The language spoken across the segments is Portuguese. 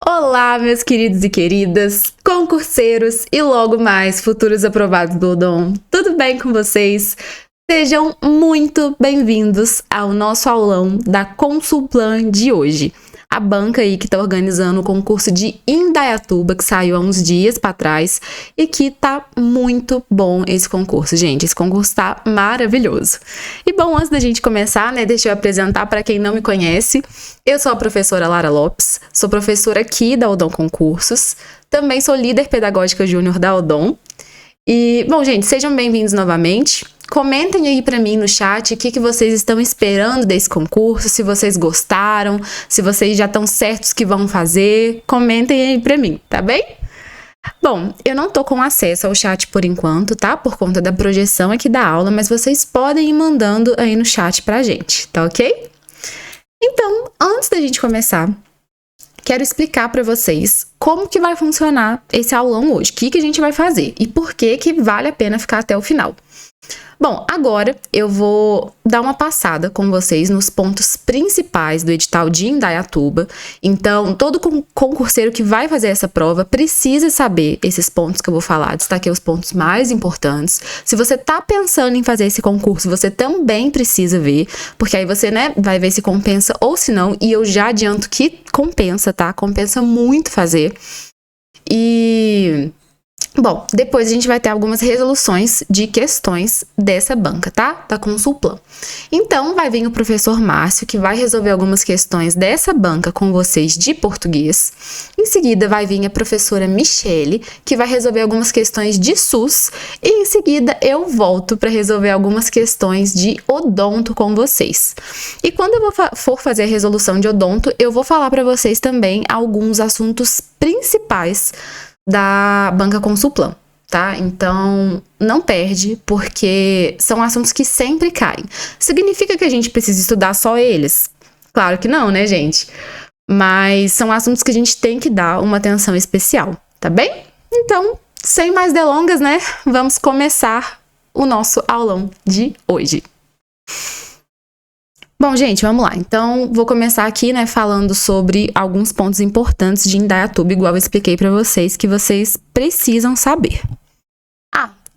Olá, meus queridos e queridas, concurseiros e logo mais futuros aprovados do Odon. Tudo bem com vocês? Sejam muito bem-vindos ao nosso aulão da Consulplan de hoje. A banca aí que está organizando o concurso de Indaiatuba, que saiu há uns dias para trás, e que tá muito bom esse concurso, gente. Esse concurso tá maravilhoso. E bom, antes da gente começar, né, deixa eu apresentar para quem não me conhece. Eu sou a professora Lara Lopes, sou professora aqui da Odon Concursos, também sou líder pedagógica júnior da Odon. E, bom, gente, sejam bem-vindos novamente. Comentem aí pra mim no chat o que vocês estão esperando desse concurso, se vocês gostaram, se vocês já estão certos que vão fazer. Comentem aí pra mim, tá bem? Bom, eu não tô com acesso ao chat por enquanto, tá? Por conta da projeção aqui da aula, mas vocês podem ir mandando aí no chat pra gente, tá ok? Então, antes da gente começar, quero explicar para vocês como que vai funcionar esse aulão hoje, o que a gente vai fazer e por que vale a pena ficar até o final. Bom, agora eu vou dar uma passada com vocês nos pontos principais do edital de Indaiatuba. Então, todo concurseiro que vai fazer essa prova precisa saber esses pontos que eu vou falar. Destaquei os pontos mais importantes. Se você tá pensando em fazer esse concurso, você também precisa ver, porque aí você, né, vai ver se compensa ou se não. E eu já adianto que compensa, tá? Compensa muito fazer. Bom, depois a gente vai ter algumas resoluções de questões dessa banca, tá? Da Consulplan. Então, vai vir o professor Márcio, que vai resolver algumas questões dessa banca com vocês de português. Em seguida, vai vir a professora Michele, que vai resolver algumas questões de SUS. E em seguida, eu volto para resolver algumas questões de odonto com vocês. E quando eu for fazer a resolução de odonto, eu vou falar para vocês também alguns assuntos principais da banca Consulplan, tá? Então, não perde, porque são assuntos que sempre caem. Significa que a gente precisa estudar só eles? Claro que não, né, gente? Mas são assuntos que a gente tem que dar uma atenção especial, tá bem? Então, sem mais delongas, né? Vamos começar o nosso aulão de hoje. Bom, gente, vamos lá. Então, vou começar aqui, né, falando sobre alguns pontos importantes de Indaiatuba, igual eu expliquei para vocês, que vocês precisam saber.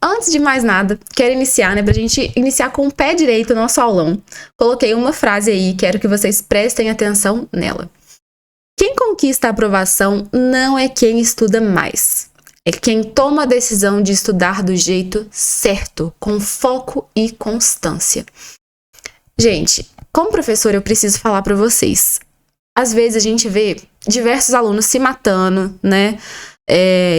Antes de mais nada, quero iniciar, né, pra gente iniciar com o pé direito o nosso aulão. Coloquei uma frase aí, quero que vocês prestem atenção nela. Quem conquista a aprovação não é quem estuda mais. É quem toma a decisão de estudar do jeito certo, com foco e constância. Gente, como professor, eu preciso falar para vocês. Às vezes a gente vê diversos alunos se matando, né?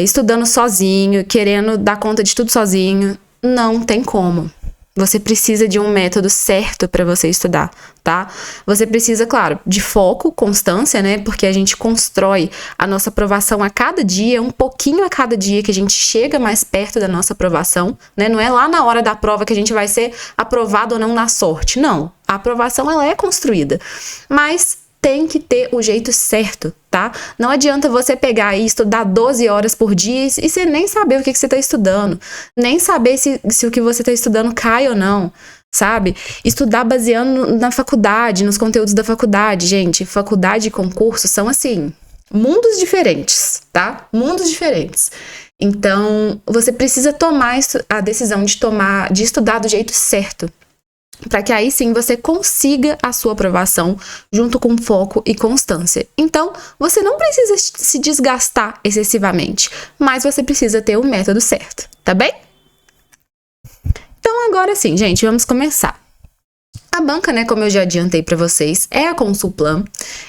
Estudando sozinho, querendo dar conta de tudo sozinho. Não tem como. Você precisa de um método certo para você estudar, tá? Você precisa, claro, de foco, constância, né? Porque a gente constrói a nossa aprovação a cada dia, um pouquinho a cada dia que a gente chega mais perto da nossa aprovação, né? Não é lá na hora da prova que a gente vai ser aprovado ou não na sorte, não. A aprovação, ela é construída, mas tem que ter o jeito certo, tá? Não adianta você pegar e estudar 12 horas por dia e você nem saber o que você está estudando, nem saber se o que você está estudando cai ou não, sabe? Estudar baseando na faculdade, nos conteúdos da faculdade. Gente, faculdade e concurso são, assim, mundos diferentes, tá? Mundos diferentes. Então, você precisa tomar a decisão de estudar do jeito certo, para que aí sim você consiga a sua aprovação junto com foco e constância. Então, você não precisa se desgastar excessivamente, mas você precisa ter o método certo, tá bem? Então, agora sim, gente, vamos começar. A banca, né, como eu já adiantei para vocês, é a Consulplan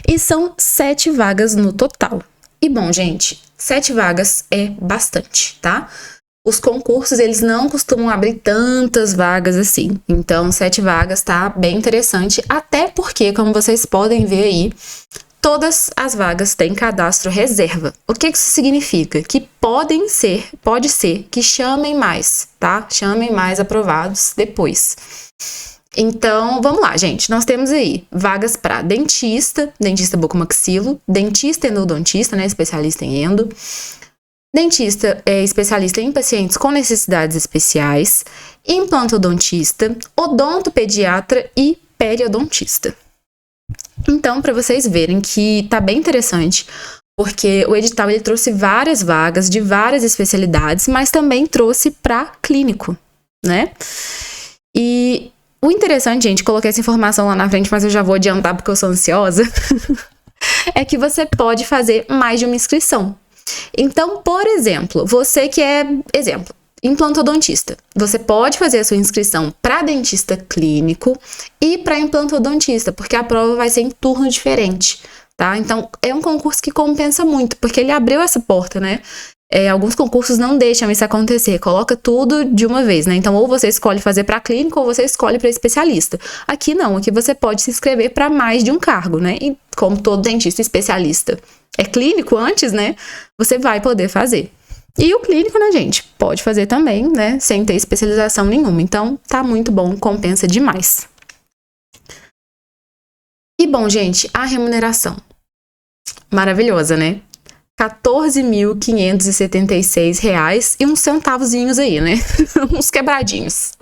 e são 7 vagas no total. E bom, gente, 7 vagas é bastante, tá? Os concursos, eles não costumam abrir tantas vagas assim. Então, 7 vagas tá bem interessante, até porque, como vocês podem ver aí, todas as vagas têm cadastro reserva. O que isso significa? Que pode ser que chamem mais, tá? Chamem mais aprovados depois. Então, vamos lá, gente. Nós temos aí vagas para dentista bucomaxilo, dentista endodontista, né, especialista em endo, dentista especialista em pacientes com necessidades especiais, implantodontista, odontopediatra e periodontista. Então, para vocês verem que tá bem interessante, Porque o edital ele trouxe várias vagas de várias especialidades, mas também trouxe para clínico, né? E o interessante, gente, coloquei essa informação lá na frente, mas eu já vou adiantar porque eu sou ansiosa, é que você pode fazer mais de uma inscrição. Então, por exemplo, você que é, implantodontista, você pode fazer a sua inscrição para dentista clínico e para implantodontista, porque a prova vai ser em turno diferente, tá? Então, é um concurso que compensa muito, porque ele abriu essa porta, né? Alguns concursos não deixam isso acontecer, coloca tudo de uma vez, né? Então, ou você escolhe fazer para clínico ou você escolhe para especialista. Aqui não, aqui você pode se inscrever para mais de um cargo, né? E como todo dentista especialista é clínico antes, né? Você vai poder fazer. E o clínico, né, gente? Pode fazer também, né? Sem ter especialização nenhuma. Então, tá muito bom, compensa demais. E bom, gente, a remuneração. Maravilhosa, né? R$14.576 e uns centavozinhos aí, né? Uns quebradinhos.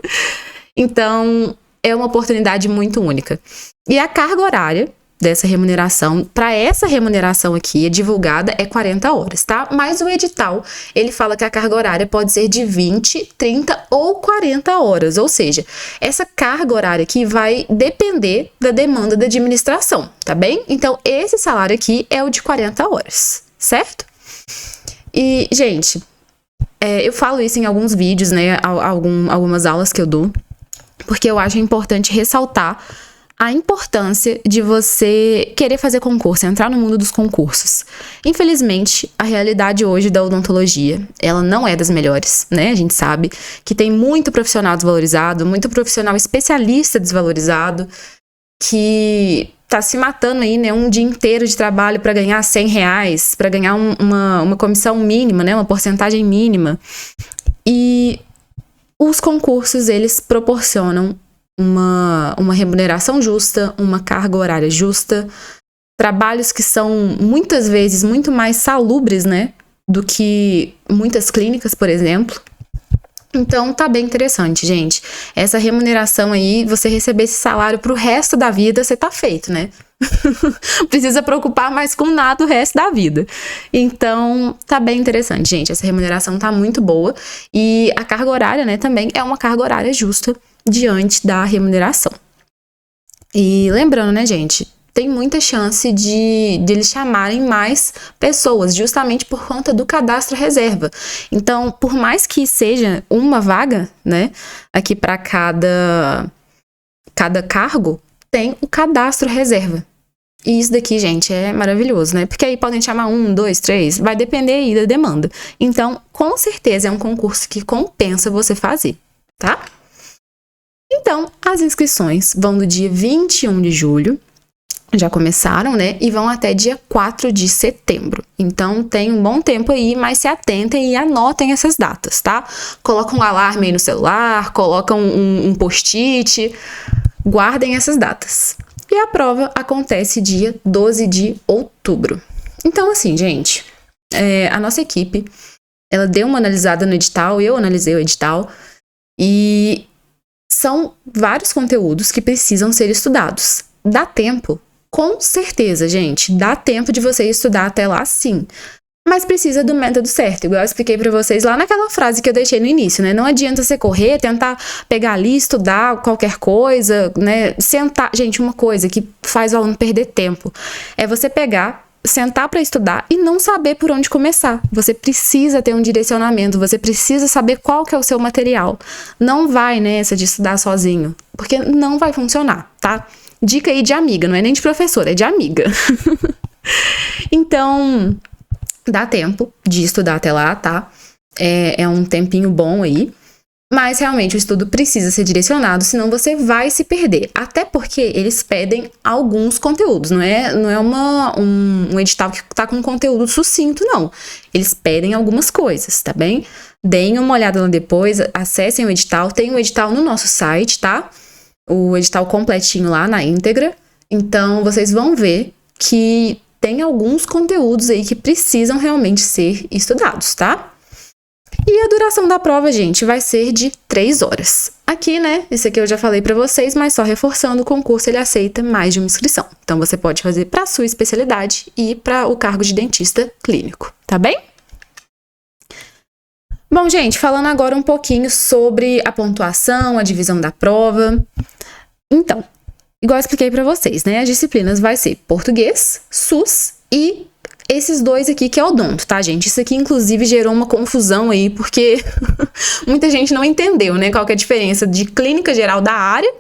Então, é uma oportunidade muito única. E a carga horária dessa remuneração, para essa remuneração aqui, divulgada, é 40 horas, tá? Mas o edital, ele fala que a carga horária pode ser de 20, 30 ou 40 horas. Ou seja, essa carga horária aqui vai depender da demanda da administração, tá bem? Então, esse salário aqui é o de 40 horas. Certo? E, gente, eu falo isso em alguns vídeos, né? Algumas aulas que eu dou, porque eu acho importante ressaltar a importância de você querer fazer concurso, entrar no mundo dos concursos. Infelizmente, a realidade hoje da odontologia, ela não é das melhores, né? A gente sabe que tem muito profissional desvalorizado, muito profissional especialista desvalorizado, que tá se matando aí, né, um dia inteiro de trabalho para ganhar R$100, para ganhar uma comissão mínima, né, uma porcentagem mínima. E os concursos, eles proporcionam uma remuneração justa, uma carga horária justa, trabalhos que são muitas vezes muito mais salubres, né, do que muitas clínicas, por exemplo. Então, tá bem interessante, gente. Essa remuneração aí, você receber esse salário pro resto da vida, você tá feito, né? Precisa preocupar mais com nada o resto da vida. Então, tá bem interessante, gente. Essa remuneração tá muito boa. E a carga horária, né, também é uma carga horária justa diante da remuneração. E lembrando, né, gente, tem muita chance de eles chamarem mais pessoas, justamente por conta do cadastro reserva. Então, por mais que seja uma vaga, né, aqui para cada cargo, tem o cadastro reserva. E isso daqui, gente, é maravilhoso, né? Porque aí podem chamar 1, 2, 3, vai depender aí da demanda. Então, com certeza é um concurso que compensa você fazer, tá? Então, as inscrições vão do dia 21 de julho, já começaram, né? E vão até dia 4 de setembro. Então, tem um bom tempo aí, mas se atentem e anotem essas datas, tá? Coloca um alarme aí no celular, coloca um post-it, guardem essas datas. E a prova acontece dia 12 de outubro. Então, assim, gente, a nossa equipe, ela deu uma analisada no edital, eu analisei o edital, e são vários conteúdos que precisam ser estudados. Dá tempo? Com certeza, gente, dá tempo de você estudar até lá, sim. Mas precisa do método certo, igual eu expliquei pra vocês lá naquela frase que eu deixei no início, né? Não adianta você correr, tentar pegar ali, estudar qualquer coisa, né? Sentar. Gente, uma coisa que faz o aluno perder tempo é você pegar, sentar pra estudar e não saber por onde começar. Você precisa ter um direcionamento, você precisa saber qual que é o seu material. Não vai nessa de estudar sozinho, porque não vai funcionar, tá? Dica aí de amiga, não é nem de professora, é de amiga. Então, dá tempo de estudar até lá, tá? É um tempinho bom aí. Mas, realmente, o estudo precisa ser direcionado, senão você vai se perder. Até porque eles pedem alguns conteúdos, não é um edital que tá com conteúdo sucinto, não. Eles pedem algumas coisas, tá bem? Deem uma olhada lá depois, acessem o edital. Tem o edital no nosso site, tá? O edital completinho lá na íntegra. Então, vocês vão ver que tem alguns conteúdos aí que precisam realmente ser estudados, tá? E a duração da prova, gente, vai ser de 3 horas. Aqui, né, isso aqui eu já falei pra vocês, mas só reforçando, o concurso ele aceita mais de uma inscrição. Então, você pode fazer pra sua especialidade e para o cargo de dentista clínico, tá bem? Bom, gente, falando agora um pouquinho sobre a pontuação, a divisão da prova. Então, igual eu expliquei pra vocês, né, as disciplinas vai ser português, SUS e esses dois aqui que é odonto, tá, gente? Isso aqui, inclusive, gerou uma confusão aí, porque muita gente não entendeu, né? Qual que é a diferença de clínica geral da área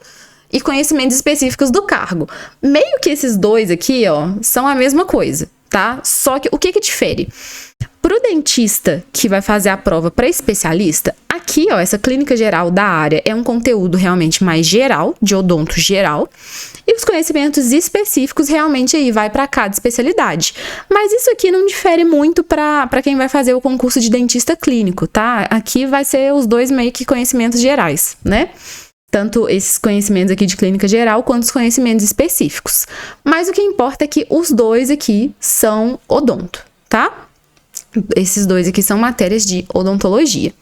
e conhecimentos específicos do cargo. Meio que esses dois aqui, ó, são a mesma coisa, tá? Só que o que difere? Pro dentista que vai fazer a prova para especialista, aqui, ó, essa clínica geral da área é um conteúdo realmente mais geral, de odonto geral, e os conhecimentos específicos realmente aí vai para cada especialidade. Mas isso aqui não difere muito para quem vai fazer o concurso de dentista clínico, tá? Aqui vai ser os dois meio que conhecimentos gerais, né? Tanto esses conhecimentos aqui de clínica geral, quanto os conhecimentos específicos. Mas o que importa é que os dois aqui são odonto, tá? Esses dois aqui são matérias de odontologia.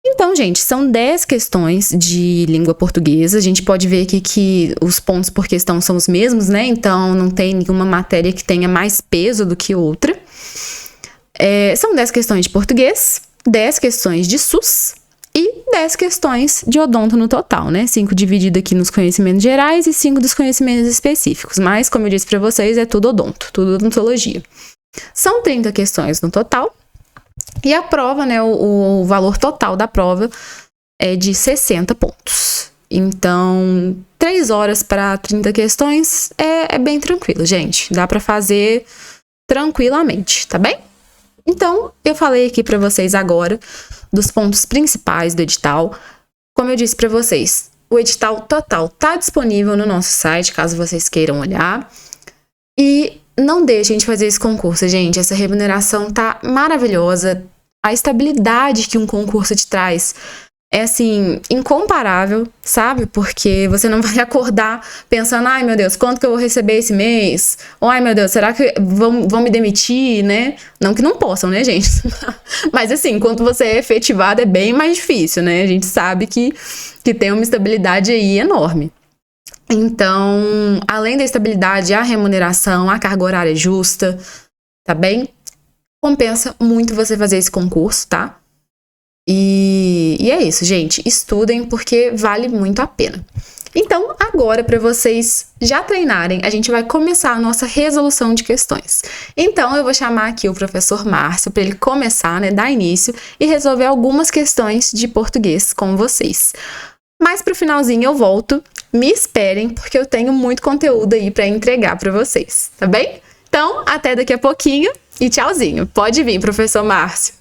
Então, gente, são 10 questões de língua portuguesa. A gente pode ver aqui que os pontos por questão são os mesmos, né? Então, não tem nenhuma matéria que tenha mais peso do que outra. São 10 questões de português, 10 questões de SUS e 10 questões de odonto no total, né? 5 dividido aqui nos conhecimentos gerais e 5 dos conhecimentos específicos. Mas, como eu disse para vocês, é tudo odonto, tudo odontologia. São 30 questões no total. E a prova, né, o valor total da prova é de 60 pontos. Então, 3 horas para 30 questões é bem tranquilo, gente. Dá para fazer tranquilamente, tá bem? Então, eu falei aqui para vocês agora dos pontos principais do edital. Como eu disse para vocês, o edital total tá disponível no nosso site, caso vocês queiram olhar. E não deixem de fazer esse concurso, gente. Essa remuneração tá maravilhosa. A estabilidade que um concurso te traz é, assim, incomparável, sabe? Porque você não vai acordar pensando, ai, meu Deus, quanto que eu vou receber esse mês? Ou, ai, meu Deus, será que vão me demitir, né? Não que não possam, né, gente? Mas, assim, quando você é efetivado, é bem mais difícil, né? A gente sabe que tem uma estabilidade aí enorme. Então, além da estabilidade, a remuneração, a carga horária justa, tá bem? Compensa muito você fazer esse concurso, tá? E é isso, gente. Estudem porque vale muito a pena. Então, agora, para vocês já treinarem, a gente vai começar a nossa resolução de questões. Então, eu vou chamar aqui o professor Márcio para ele começar, né, dar início e resolver algumas questões de português com vocês. Mas pro finalzinho eu volto. Me esperem, porque eu tenho muito conteúdo aí para entregar para vocês, tá bem? Então, até daqui a pouquinho e tchauzinho. Pode vir, professor Márcio.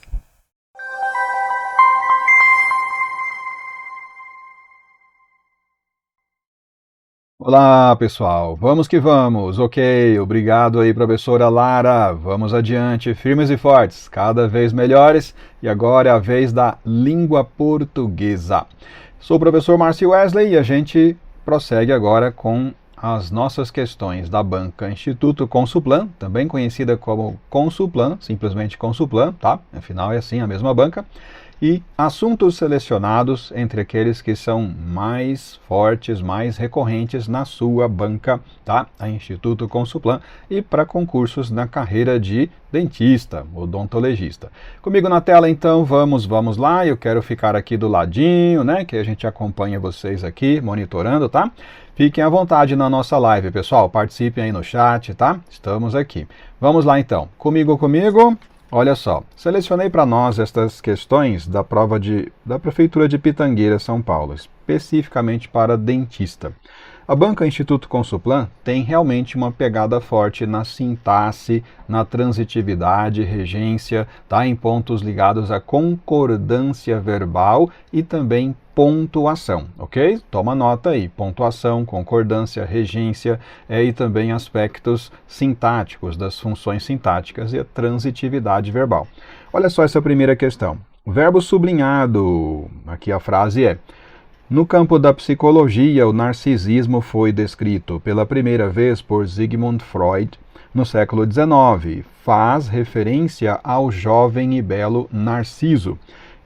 Olá, pessoal. Vamos que vamos. Ok, obrigado aí, professora Lara. Vamos adiante, firmes e fortes, cada vez melhores. E agora é a vez da língua portuguesa. Sou o professor Márcio Wesley e a gente prossegue agora com as nossas questões da banca Instituto Consulplan, também conhecida como Consulplan, simplesmente Consulplan, tá? Afinal é assim a mesma banca. E assuntos selecionados entre aqueles que são mais fortes, mais recorrentes na sua banca, tá? A Instituto Consulplan, e para concursos na carreira de dentista, odontologista. Comigo na tela, então, vamos lá. Eu quero ficar aqui do ladinho, né? Que a gente acompanha vocês aqui, monitorando, tá? Fiquem à vontade na nossa live, pessoal. Participem aí no chat, tá? Estamos aqui. Vamos lá, então. Comigo. Olha só, selecionei para nós estas questões da prova da Prefeitura de Pitangueira, São Paulo, especificamente para dentista. A banca Instituto Consulplan tem realmente uma pegada forte na sintaxe, na transitividade, regência, tá? Em pontos ligados à concordância verbal e também pontuação, ok? Toma nota aí, pontuação, concordância, regência e também aspectos sintáticos das funções sintáticas e a transitividade verbal. Olha só essa primeira questão. Verbo sublinhado, aqui a frase é: no campo da psicologia, o narcisismo foi descrito pela primeira vez por Sigmund Freud no século XIX. Faz referência ao jovem e belo Narciso.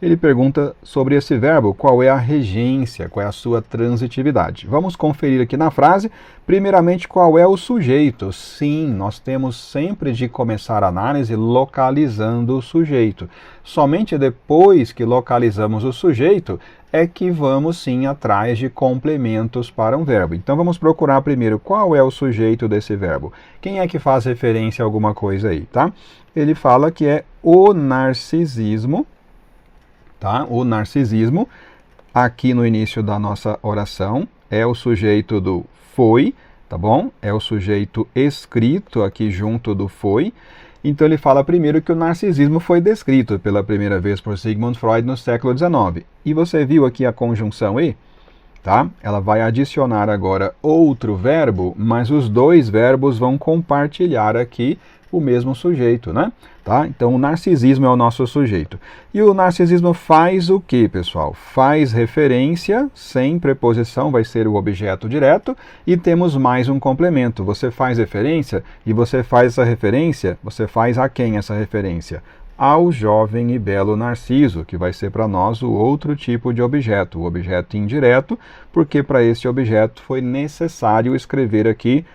Ele pergunta sobre esse verbo, qual é a regência, qual é a sua transitividade. Vamos conferir aqui na frase, primeiramente, qual é o sujeito. Sim, nós temos sempre de começar a análise localizando o sujeito. Somente depois que localizamos o sujeito é que vamos sim atrás de complementos para um verbo. Então vamos procurar primeiro qual é o sujeito desse verbo. Quem é que faz referência a alguma coisa aí, tá? Ele fala que é o narcisismo. Tá? O narcisismo, aqui no início da nossa oração, é o sujeito do foi, tá bom? É o sujeito escrito aqui junto do foi. Então ele fala primeiro que o narcisismo foi descrito pela primeira vez por Sigmund Freud no século XIX. E você viu aqui a conjunção e? Tá? Ela vai adicionar agora outro verbo, mas os dois verbos vão compartilhar aqui o mesmo sujeito, né? Tá? Então o narcisismo é o nosso sujeito. E o narcisismo faz o que, pessoal? Faz referência, sem preposição, vai ser o objeto direto, e temos mais um complemento. Você faz referência, e você faz essa referência, você faz a quem essa referência? Ao jovem e belo Narciso, que vai ser para nós o outro tipo de objeto, o objeto indireto, porque para este objeto foi necessário escrever aqui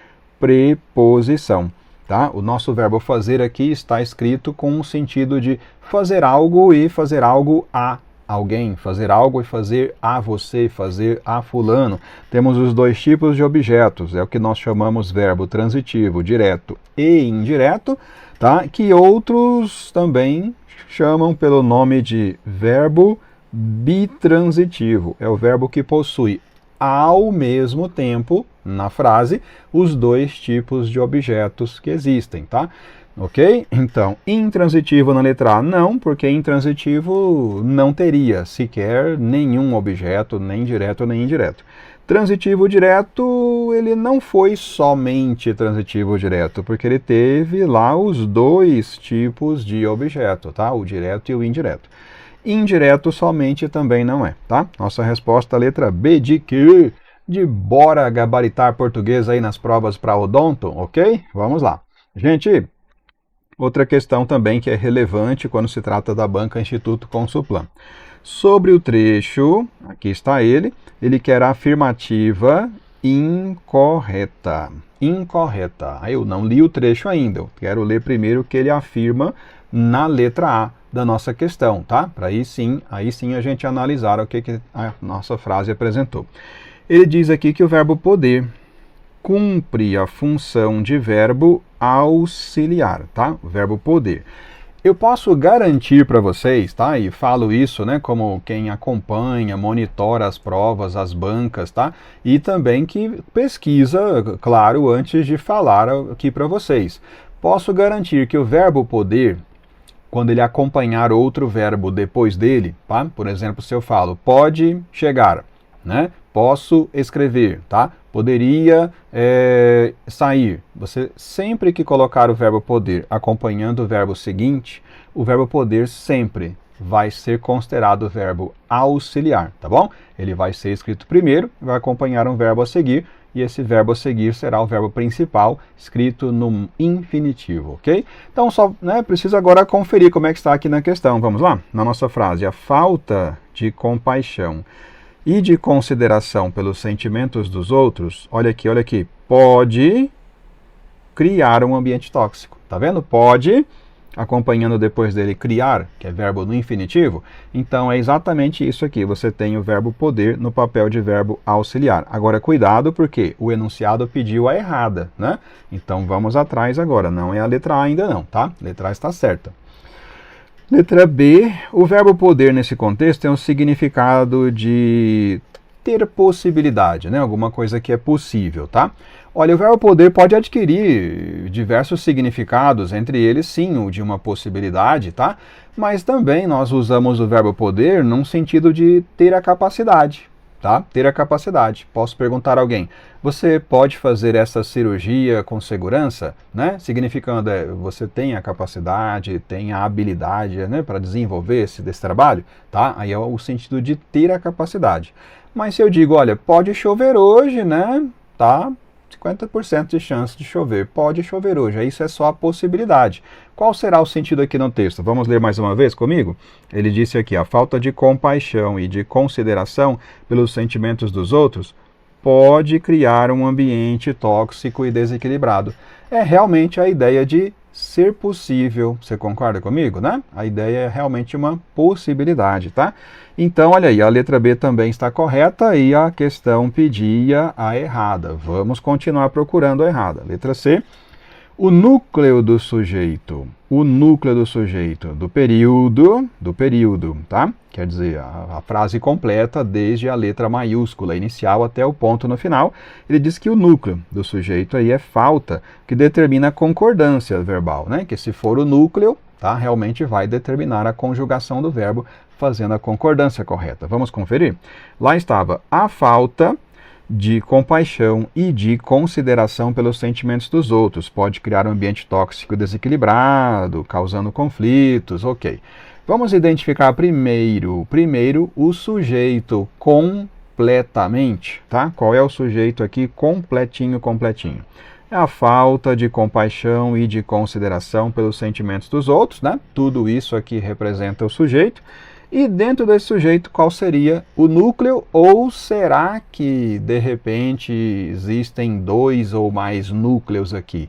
preposição. Tá? O nosso verbo fazer aqui está escrito com o sentido de fazer algo e fazer algo a alguém, fazer algo e fazer a você, fazer a fulano. Temos os dois tipos de objetos, é o que nós chamamos verbo transitivo, direto e indireto, tá? Que outros também chamam pelo nome de verbo bitransitivo. É o verbo que possui ao mesmo tempo, na frase, os dois tipos de objetos que existem, tá? Ok? Então, intransitivo na letra A, não, porque intransitivo não teria sequer nenhum objeto, nem direto nem indireto. Transitivo direto, ele não foi somente transitivo direto, porque ele teve lá os dois tipos de objeto, tá? O direto e o indireto. Indireto somente também não é, tá? Nossa resposta, letra B de que? De bora gabaritar português aí nas provas para odonto, ok? Vamos lá. Gente, outra questão também que é relevante quando se trata da banca Instituto Consuplan. Sobre o trecho, aqui está ele quer a afirmativa incorreta. Incorreta. Eu não li o trecho ainda, eu quero ler primeiro o que ele afirma na letra A da nossa questão, tá? Para aí sim a gente analisar o que a nossa frase apresentou. Ele diz aqui que o verbo poder cumpre a função de verbo auxiliar, tá? O verbo poder. Eu posso garantir para vocês, tá? E falo isso, né, como quem acompanha, monitora as provas, as bancas, tá? E também que pesquisa, claro, antes de falar aqui para vocês. Posso garantir que o verbo poder, quando ele acompanhar outro verbo depois dele, tá? Por exemplo, se eu falo pode chegar, né? Posso escrever, tá? Poderia sair. Você sempre que colocar o verbo poder acompanhando o verbo seguinte, o verbo poder sempre vai ser considerado o verbo auxiliar, tá bom? Ele vai ser escrito primeiro, vai acompanhar um verbo a seguir, e esse verbo a seguir será o verbo principal, escrito no infinitivo, ok? Então, só precisa agora conferir como é que está aqui na questão. Vamos lá? Na nossa frase, a falta de compaixão e de consideração pelos sentimentos dos outros, olha aqui, pode criar um ambiente tóxico. Tá vendo? Pode, acompanhando depois dele criar, que é verbo no infinitivo. Então é exatamente isso aqui. Você tem o verbo poder no papel de verbo auxiliar. Agora cuidado, porque o enunciado pediu a errada, né? Então vamos atrás agora. Não é a letra A ainda não, tá? A letra A está certa. Letra B, o verbo poder nesse contexto tem um significado de ter possibilidade, né? Alguma coisa que é possível, tá? Olha, o verbo poder pode adquirir diversos significados, entre eles sim o de uma possibilidade, tá? Mas também nós usamos o verbo poder num sentido de ter a capacidade, tá? Ter a capacidade. Posso perguntar a alguém, você pode fazer essa cirurgia com segurança? Né? Significando, você tem a capacidade, tem a habilidade, né, para desenvolver esse trabalho? Tá? Aí é o sentido de ter a capacidade. Mas se eu digo, olha, pode chover hoje, né? Tá? 50% de chance de chover. Pode chover hoje, isso é só a possibilidade. Qual será o sentido aqui no texto? Vamos ler mais uma vez comigo? Ele disse aqui, a falta de compaixão e de consideração pelos sentimentos dos outros pode criar um ambiente tóxico e desequilibrado. É realmente a ideia de ser possível. Você concorda comigo, né? A ideia é realmente uma possibilidade, tá? Então, olha aí, a letra B também está correta e a questão pedia a errada. Vamos continuar procurando a errada. Letra C. O núcleo do sujeito. O núcleo do sujeito. Do período, tá? Quer dizer, a frase completa desde a letra maiúscula inicial até o ponto no final. Ele diz que o núcleo do sujeito aí é falta, que determina a concordância verbal, né? Que se for o núcleo, tá? Realmente vai determinar a conjugação do verbo, fazendo a concordância correta. Vamos conferir? Lá estava a falta de compaixão e de consideração pelos sentimentos dos outros. Pode criar um ambiente tóxico e desequilibrado, causando conflitos, ok. Vamos identificar primeiro o sujeito completamente, tá? Qual é o sujeito aqui completinho? É a falta de compaixão e de consideração pelos sentimentos dos outros, né? Tudo isso aqui representa o sujeito. E dentro desse sujeito, qual seria o núcleo? Ou será que, de repente, existem 2 ou mais núcleos aqui?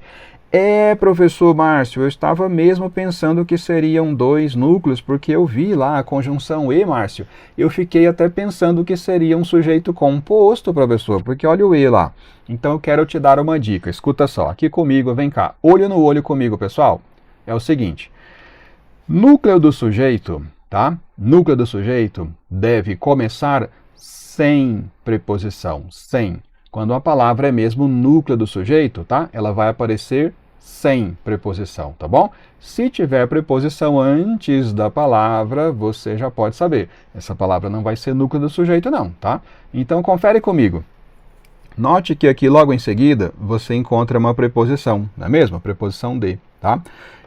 Professor Márcio, eu estava mesmo pensando que seriam 2 núcleos, porque eu vi lá a conjunção E, Márcio. Eu fiquei até pensando que seria um sujeito composto, professor, porque olha o E lá. Então eu quero te dar uma dica. Escuta só, aqui comigo, vem cá. Olho no olho comigo, pessoal. É o seguinte. Núcleo do sujeito, tá? Núcleo do sujeito deve começar sem preposição, sem. Quando a palavra é mesmo núcleo do sujeito, tá? Ela vai aparecer sem preposição, tá bom? Se tiver preposição antes da palavra, você já pode saber. Essa palavra não vai ser núcleo do sujeito não, tá? Então confere comigo. Note que aqui logo em seguida você encontra uma preposição, não é mesmo? A preposição de, tá?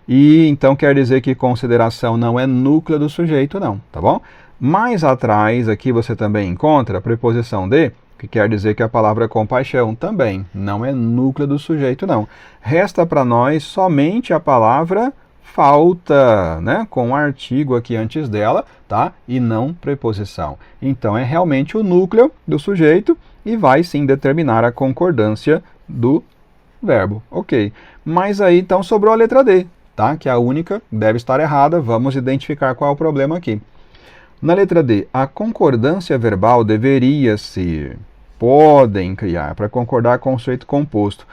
E então quer dizer que consideração não é núcleo do sujeito não, tá bom? Mais atrás aqui você também encontra a preposição de, que quer dizer que a palavra compaixão também não é núcleo do sujeito não. Resta para nós somente a palavra falta, né? Com o artigo aqui antes dela, tá? E não preposição. Então é realmente o núcleo do sujeito e vai sim determinar a concordância do verbo, ok. Mas aí então sobrou a letra D, tá? Que é a única, deve estar errada. Vamos identificar qual é o problema aqui. Na letra D, a concordância verbal deveria ser podem criar, para concordar com o sujeito composto.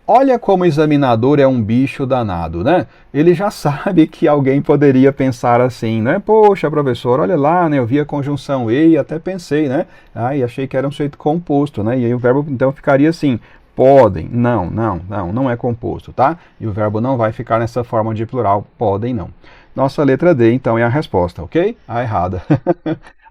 Olha como o examinador é um bicho danado, né? Ele já sabe que alguém poderia pensar assim, né? Poxa, professor, olha lá, né? Eu vi a conjunção e até pensei, né? E achei que era um sujeito composto, né? E aí o verbo então ficaria assim, podem. Não é composto, tá? E o verbo não vai ficar nessa forma de plural, podem não. Nossa letra D, então, é a resposta, ok? A errada.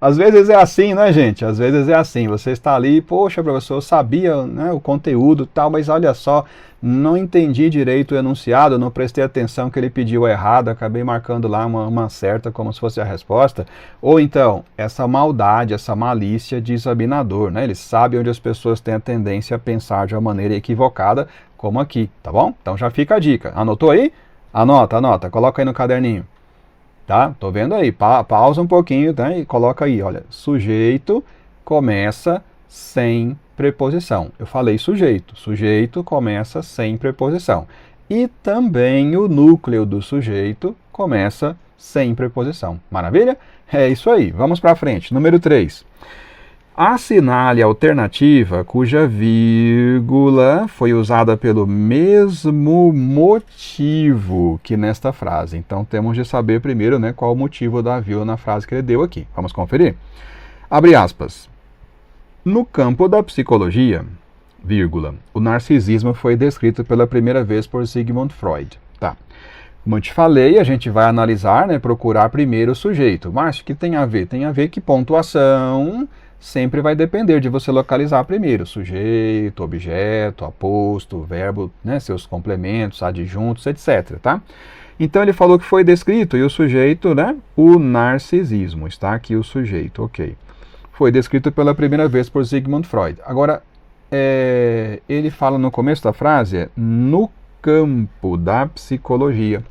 Às vezes é assim, né, gente? Às vezes é assim. Você está ali, poxa, professor, eu sabia, né, o conteúdo e tal, mas olha só, não entendi direito o enunciado, não prestei atenção que ele pediu errado, acabei marcando lá uma certa como se fosse a resposta. Ou então, essa maldade, essa malícia de examinador, né? Ele sabe onde as pessoas têm a tendência a pensar de uma maneira equivocada, como aqui, tá bom? Então já fica a dica. Anotou aí? Anota, coloca aí no caderninho. Tá? Tô vendo aí, pausa um pouquinho, tá? E coloca aí, olha, sujeito começa sem preposição. Eu falei sujeito começa sem preposição. E também o núcleo do sujeito começa sem preposição. Maravilha? É isso aí, vamos para frente. Número 3. Assinale a alternativa cuja vírgula foi usada pelo mesmo motivo que nesta frase. Então temos de saber primeiro, né, qual o motivo da vírgula na frase que ele deu aqui. Vamos conferir? Abre aspas. No campo da psicologia, vírgula, o narcisismo foi descrito pela primeira vez por Sigmund Freud. Tá. Como eu te falei, a gente vai analisar, né, procurar primeiro o sujeito. Márcio, o que tem a ver? Tem a ver que pontuação sempre vai depender de você localizar primeiro sujeito, objeto, aposto, verbo, né, seus complementos, adjuntos, etc. Tá? Então ele falou que foi descrito e o sujeito, né, o narcisismo. Está aqui o sujeito, ok. Foi descrito pela primeira vez por Sigmund Freud. Agora, ele fala no começo da frase, no campo da psicologia.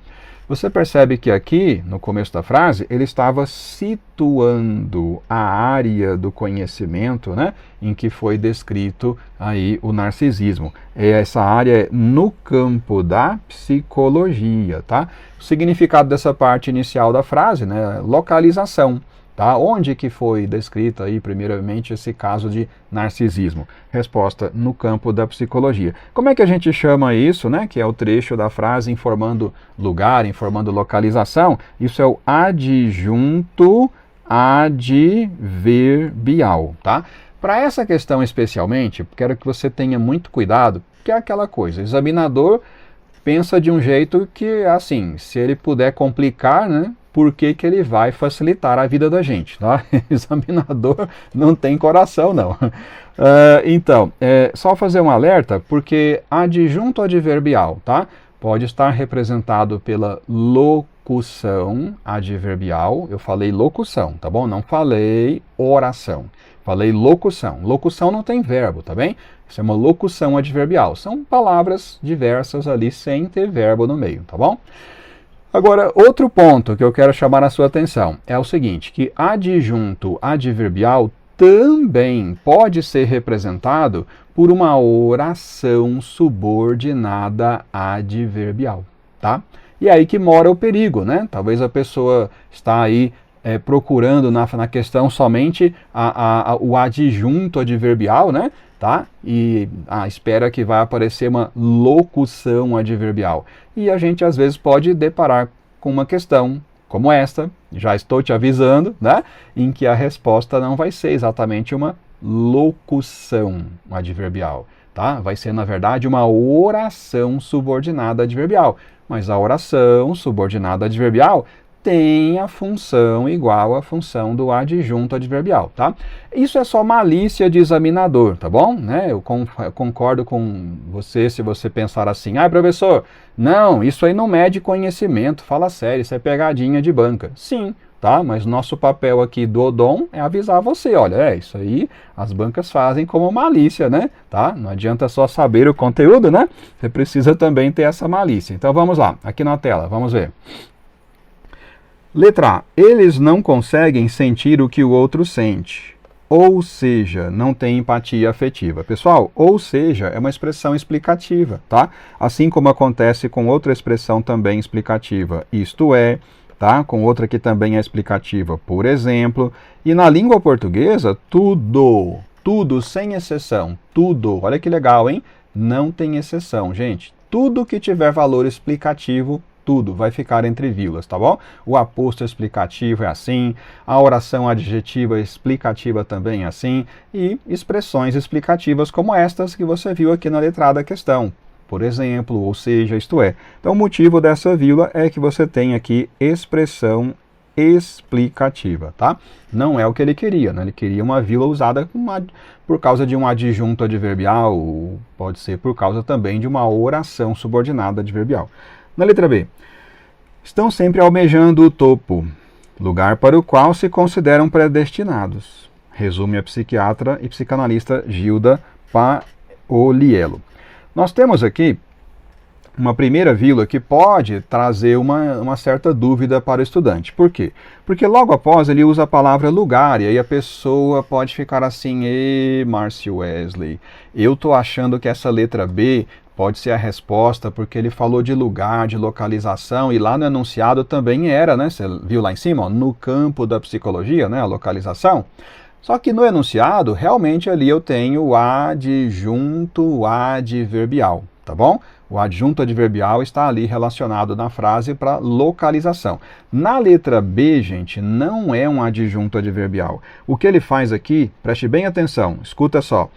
Você percebe que aqui, no começo da frase, ele estava situando a área do conhecimento, né, em que foi descrito aí o narcisismo. Essa área é no campo da psicologia, tá? O significado dessa parte inicial da frase, né, localização. Tá? Onde que foi descrito aí, primeiramente, esse caso de narcisismo? Resposta, no campo da psicologia. Como é que a gente chama isso, né? Que é o trecho da frase informando lugar, informando localização. Isso é o adjunto adverbial, tá? Para essa questão especialmente, quero que você tenha muito cuidado, porque é aquela coisa, o examinador pensa de um jeito que, assim, se ele puder complicar, né? Por que que ele vai facilitar a vida da gente, tá? Examinador não tem coração, não. Então, só fazer um alerta, porque adjunto adverbial, tá? Pode estar representado pela locução adverbial. Eu falei locução, tá bom? Não falei oração. Falei locução. Locução não tem verbo, tá bem? Isso é uma locução adverbial. São palavras diversas ali sem ter verbo no meio, tá bom? Agora, outro ponto que eu quero chamar a sua atenção é o seguinte, que adjunto adverbial também pode ser representado por uma oração subordinada adverbial, tá? E aí que mora o perigo, né? Talvez a pessoa está aí procurando na questão somente o adjunto adverbial, né? Tá? E espera que vai aparecer uma locução adverbial. E a gente às vezes pode deparar com uma questão como esta, já estou te avisando, né? Em que a resposta não vai ser exatamente uma locução adverbial, tá? Vai ser, na verdade, uma oração subordinada adverbial. Mas a oração subordinada adverbial tem a função igual à função do adjunto adverbial, tá? Isso é só malícia de examinador, tá bom? Né? Eu concordo com você se você pensar assim, professor, não, isso aí não mede conhecimento, fala sério, isso é pegadinha de banca. Sim, tá? Mas nosso papel aqui do Odon é avisar você, olha, isso aí as bancas fazem como malícia, né? Tá? Não adianta só saber o conteúdo, né? Você precisa também ter essa malícia. Então vamos lá, aqui na tela, vamos ver. Letra A. Eles não conseguem sentir o que o outro sente. Ou seja, não tem empatia afetiva. Pessoal, ou seja, é uma expressão explicativa, tá? Assim como acontece com outra expressão também explicativa. Isto é, tá? Com outra que também é explicativa, por exemplo. E na língua portuguesa, tudo sem exceção, tudo. Olha que legal, hein? Não tem exceção, gente. Tudo que tiver valor explicativo, tudo vai ficar entre vírgulas, tá bom? O aposto explicativo é assim, a oração adjetiva explicativa também é assim, e expressões explicativas como estas que você viu aqui na letra A da questão. Por exemplo, ou seja, isto é. Então o motivo dessa vírgula é que você tem aqui expressão explicativa, tá? Não é o que ele queria, né? Ele queria uma vírgula usada por causa de um adjunto adverbial, ou pode ser por causa também de uma oração subordinada adverbial. Na letra B, estão sempre almejando o topo, lugar para o qual se consideram predestinados. Resume a psiquiatra e psicanalista Gilda Paoliello. Nós temos aqui uma primeira vírgula que pode trazer uma certa dúvida para o estudante. Por quê? Porque logo após ele usa a palavra lugar, e aí a pessoa pode ficar assim, Márcio Wesley, eu estou achando que essa letra B pode ser a resposta, porque ele falou de lugar, de localização, e lá no enunciado também era, né? Você viu lá em cima, ó, no campo da psicologia, né? A localização. Só que no enunciado, realmente ali eu tenho o adjunto adverbial, tá bom? O adjunto adverbial está ali relacionado na frase para localização. Na letra B, gente, não é um adjunto adverbial. O que ele faz aqui, preste bem atenção, escuta só.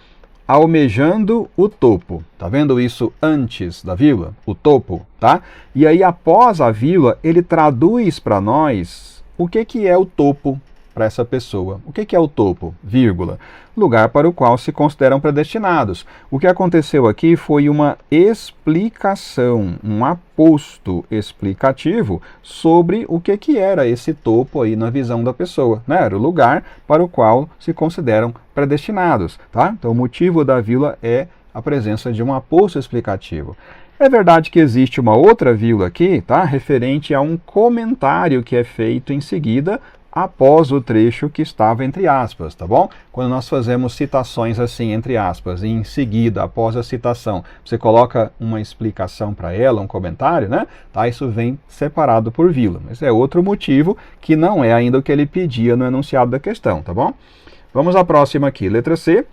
Almejando o topo. Tá vendo isso antes da vírgula? O topo, tá? E aí, após a vírgula, ele traduz para nós o que é o topo. para essa pessoa. O que é o topo? Vírgula. Lugar para o qual se consideram predestinados. O que aconteceu aqui foi uma explicação, um aposto explicativo sobre o que era esse topo aí na visão da pessoa, né? Era o lugar para o qual se consideram predestinados, tá? Então o motivo da vírgula é a presença de um aposto explicativo. É verdade que existe uma outra vírgula aqui, tá? Referente a um comentário que é feito em seguida após o trecho que estava entre aspas, tá bom? Quando nós fazemos citações assim, entre aspas, e em seguida, após a citação, você coloca uma explicação para ela, um comentário, né? Tá? Isso vem separado por vírgula. Mas é outro motivo que não é ainda o que ele pedia no enunciado da questão, tá bom? Vamos à próxima aqui, letra C.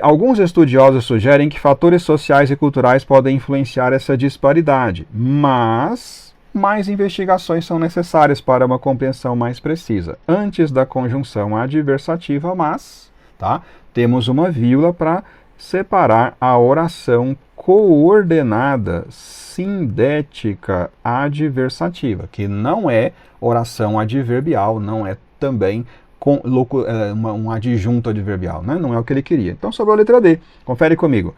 Alguns estudiosos sugerem que fatores sociais e culturais podem influenciar essa disparidade, mas mais investigações são necessárias para uma compreensão mais precisa. Antes da conjunção adversativa, mas, tá? Temos uma vírgula para separar a oração coordenada sindética adversativa, que não é oração adverbial, não é também com um adjunto adverbial, né? Não é o que ele queria. Então sobrou a letra D. Confere comigo.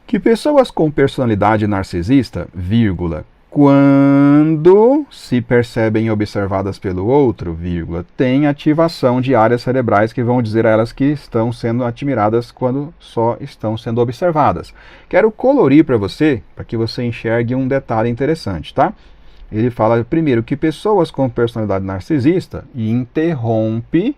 Que pessoas com personalidade narcisista, vírgula, quando se percebem observadas pelo outro, vírgula, têm ativação de áreas cerebrais que vão dizer a elas que estão sendo admiradas quando só estão sendo observadas. Quero colorir para você, para que você enxergue um detalhe interessante, tá? Ele fala primeiro que pessoas com personalidade narcisista e interrompe,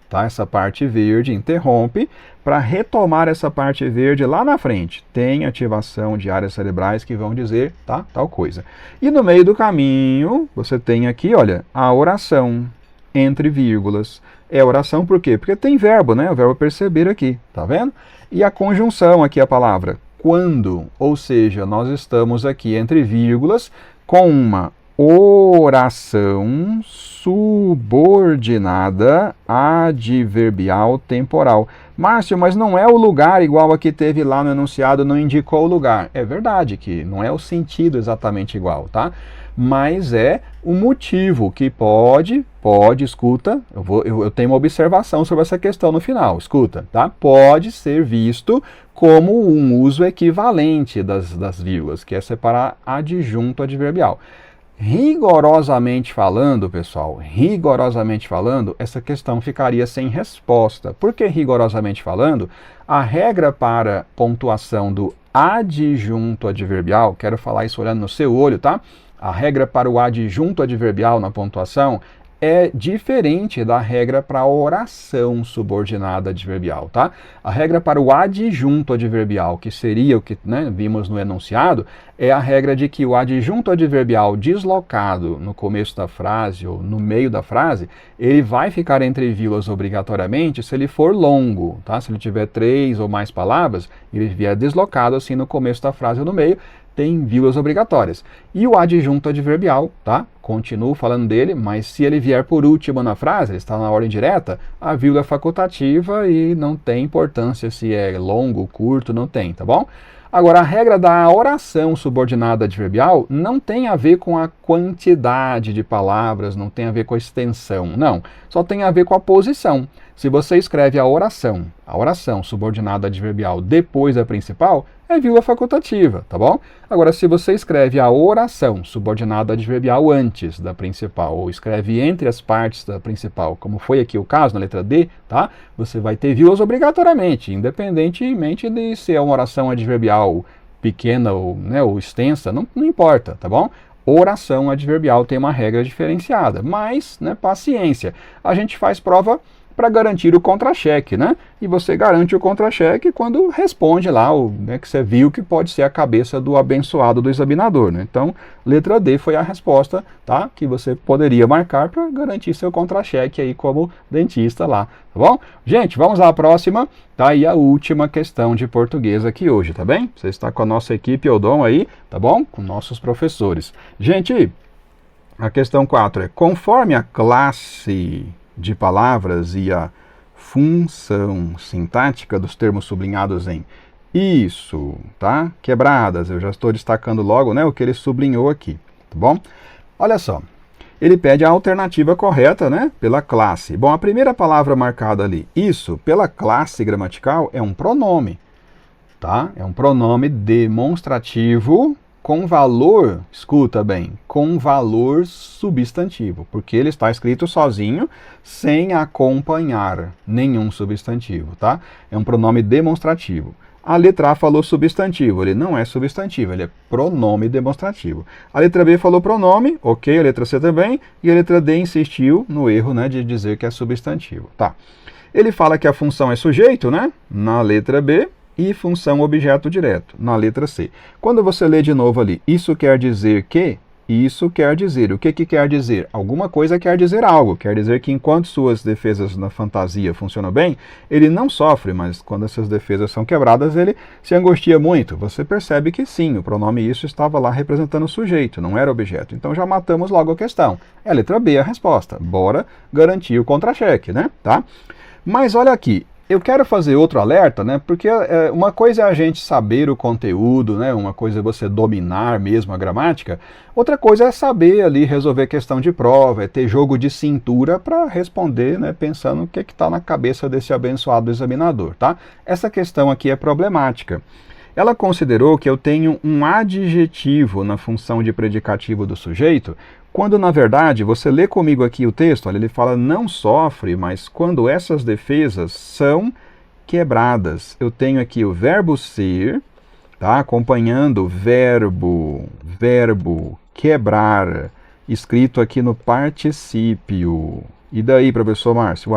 tá? Essa parte verde, interrompe, para retomar essa parte verde lá na frente. Tem ativação de áreas cerebrais que vão dizer, tá? Tal coisa. E no meio do caminho, você tem aqui, olha, a oração entre vírgulas. É oração por quê? Porque tem verbo, né? O verbo perceber aqui, tá vendo? E a conjunção aqui, a palavra quando, ou seja, nós estamos aqui entre vírgulas com uma oração subordinada adverbial temporal. Márcio, mas não é o lugar igual a que teve lá no enunciado, não indicou o lugar. É verdade que não é o sentido exatamente igual, tá? Mas é o motivo que pode, escuta, eu tenho uma observação sobre essa questão no final, escuta, tá? Pode ser visto como um uso equivalente das vírgulas, que é separar adjunto adverbial. Rigorosamente falando, pessoal, rigorosamente falando, essa questão ficaria sem resposta. Por que rigorosamente falando? A regra para pontuação do adjunto adverbial, quero falar isso olhando no seu olho, tá? A regra para o adjunto adverbial na pontuação é diferente da regra para a oração subordinada adverbial, tá? A regra para o adjunto adverbial, que seria o que, né, vimos no enunciado, é a regra de que o adjunto adverbial deslocado no começo da frase ou no meio da frase, ele vai ficar entre vírgulas obrigatoriamente se ele for longo, tá? Se ele tiver 3 ou mais palavras, ele vier deslocado assim no começo da frase ou no meio, tem vírgulas obrigatórias. E o adjunto adverbial, tá? Continuo falando dele, mas se ele vier por último na frase, ele está na ordem direta, a vírgula é facultativa e não tem importância se é longo, curto, não tem, tá bom? Agora, a regra da oração subordinada adverbial não tem a ver com a quantidade de palavras, não tem a ver com a extensão, não. Só tem a ver com a posição. Se você escreve a oração subordinada adverbial depois da principal, é vírgula facultativa, tá bom? Agora, se você escreve a oração subordinada adverbial antes da principal, ou escreve entre as partes da principal, como foi aqui o caso na letra D, tá? Você vai ter vírgulas obrigatoriamente, independentemente de se é uma oração adverbial pequena ou, né, ou extensa, não importa, tá bom? Oração adverbial tem uma regra diferenciada, mas, né, paciência. A gente faz prova para garantir o contra-cheque, né? E você garante o contra-cheque quando responde lá, né, que você viu que pode ser a cabeça do abençoado do examinador, né? Então, letra D foi a resposta, tá? Que você poderia marcar para garantir seu contra-cheque aí como dentista lá, tá bom? Gente, vamos à próxima, tá? E a última questão de português aqui hoje, tá bem? Você está com a nossa equipe Odon aí, tá bom? Com nossos professores. Gente, a questão 4 é: conforme a classe de palavras e a função sintática dos termos sublinhados em isso, tá? Quebradas, eu já estou destacando logo, né, o que ele sublinhou aqui, tá bom? Olha só, Ele pede a alternativa correta, né, pela classe. Bom, a primeira palavra marcada ali, isso, pela classe gramatical, é um pronome, tá? É um pronome demonstrativo com valor, escuta bem, com valor substantivo, porque ele está escrito sozinho, sem acompanhar nenhum substantivo, tá? É um pronome demonstrativo. A letra A falou substantivo, ele não é substantivo, ele é pronome demonstrativo. A letra B falou pronome, ok, a letra C também, e a letra D insistiu no erro, né, de dizer que é substantivo, tá? Ele fala que a função é sujeito, né, na letra B, e função objeto direto, na letra C. Quando você lê de novo ali, isso quer dizer que, isso quer dizer, o que quer dizer? Alguma coisa quer dizer algo, quer dizer que enquanto suas defesas na fantasia funcionam bem, ele não sofre, mas quando essas defesas são quebradas, ele se angustia muito. Você percebe que sim, o pronome isso estava lá representando o sujeito, não era objeto. Então já matamos logo a questão. É a letra B a resposta. Bora garantir o contra-cheque, né? Tá? Mas olha aqui, eu quero fazer outro alerta, né? Porque uma coisa é a gente saber o conteúdo, né? Uma coisa é você dominar mesmo a gramática, outra coisa é saber ali resolver questão de prova, é ter jogo de cintura para responder, né? Pensando o que está na cabeça desse abençoado examinador, tá? Essa questão aqui é problemática. Ela considerou que eu tenho um adjetivo na função de predicativo do sujeito, quando na verdade, você lê comigo aqui o texto, olha, ele fala não sofre, mas quando essas defesas são quebradas. Eu tenho aqui o verbo ser, tá? Acompanhando o verbo quebrar, escrito aqui no particípio. E daí, professor Márcio?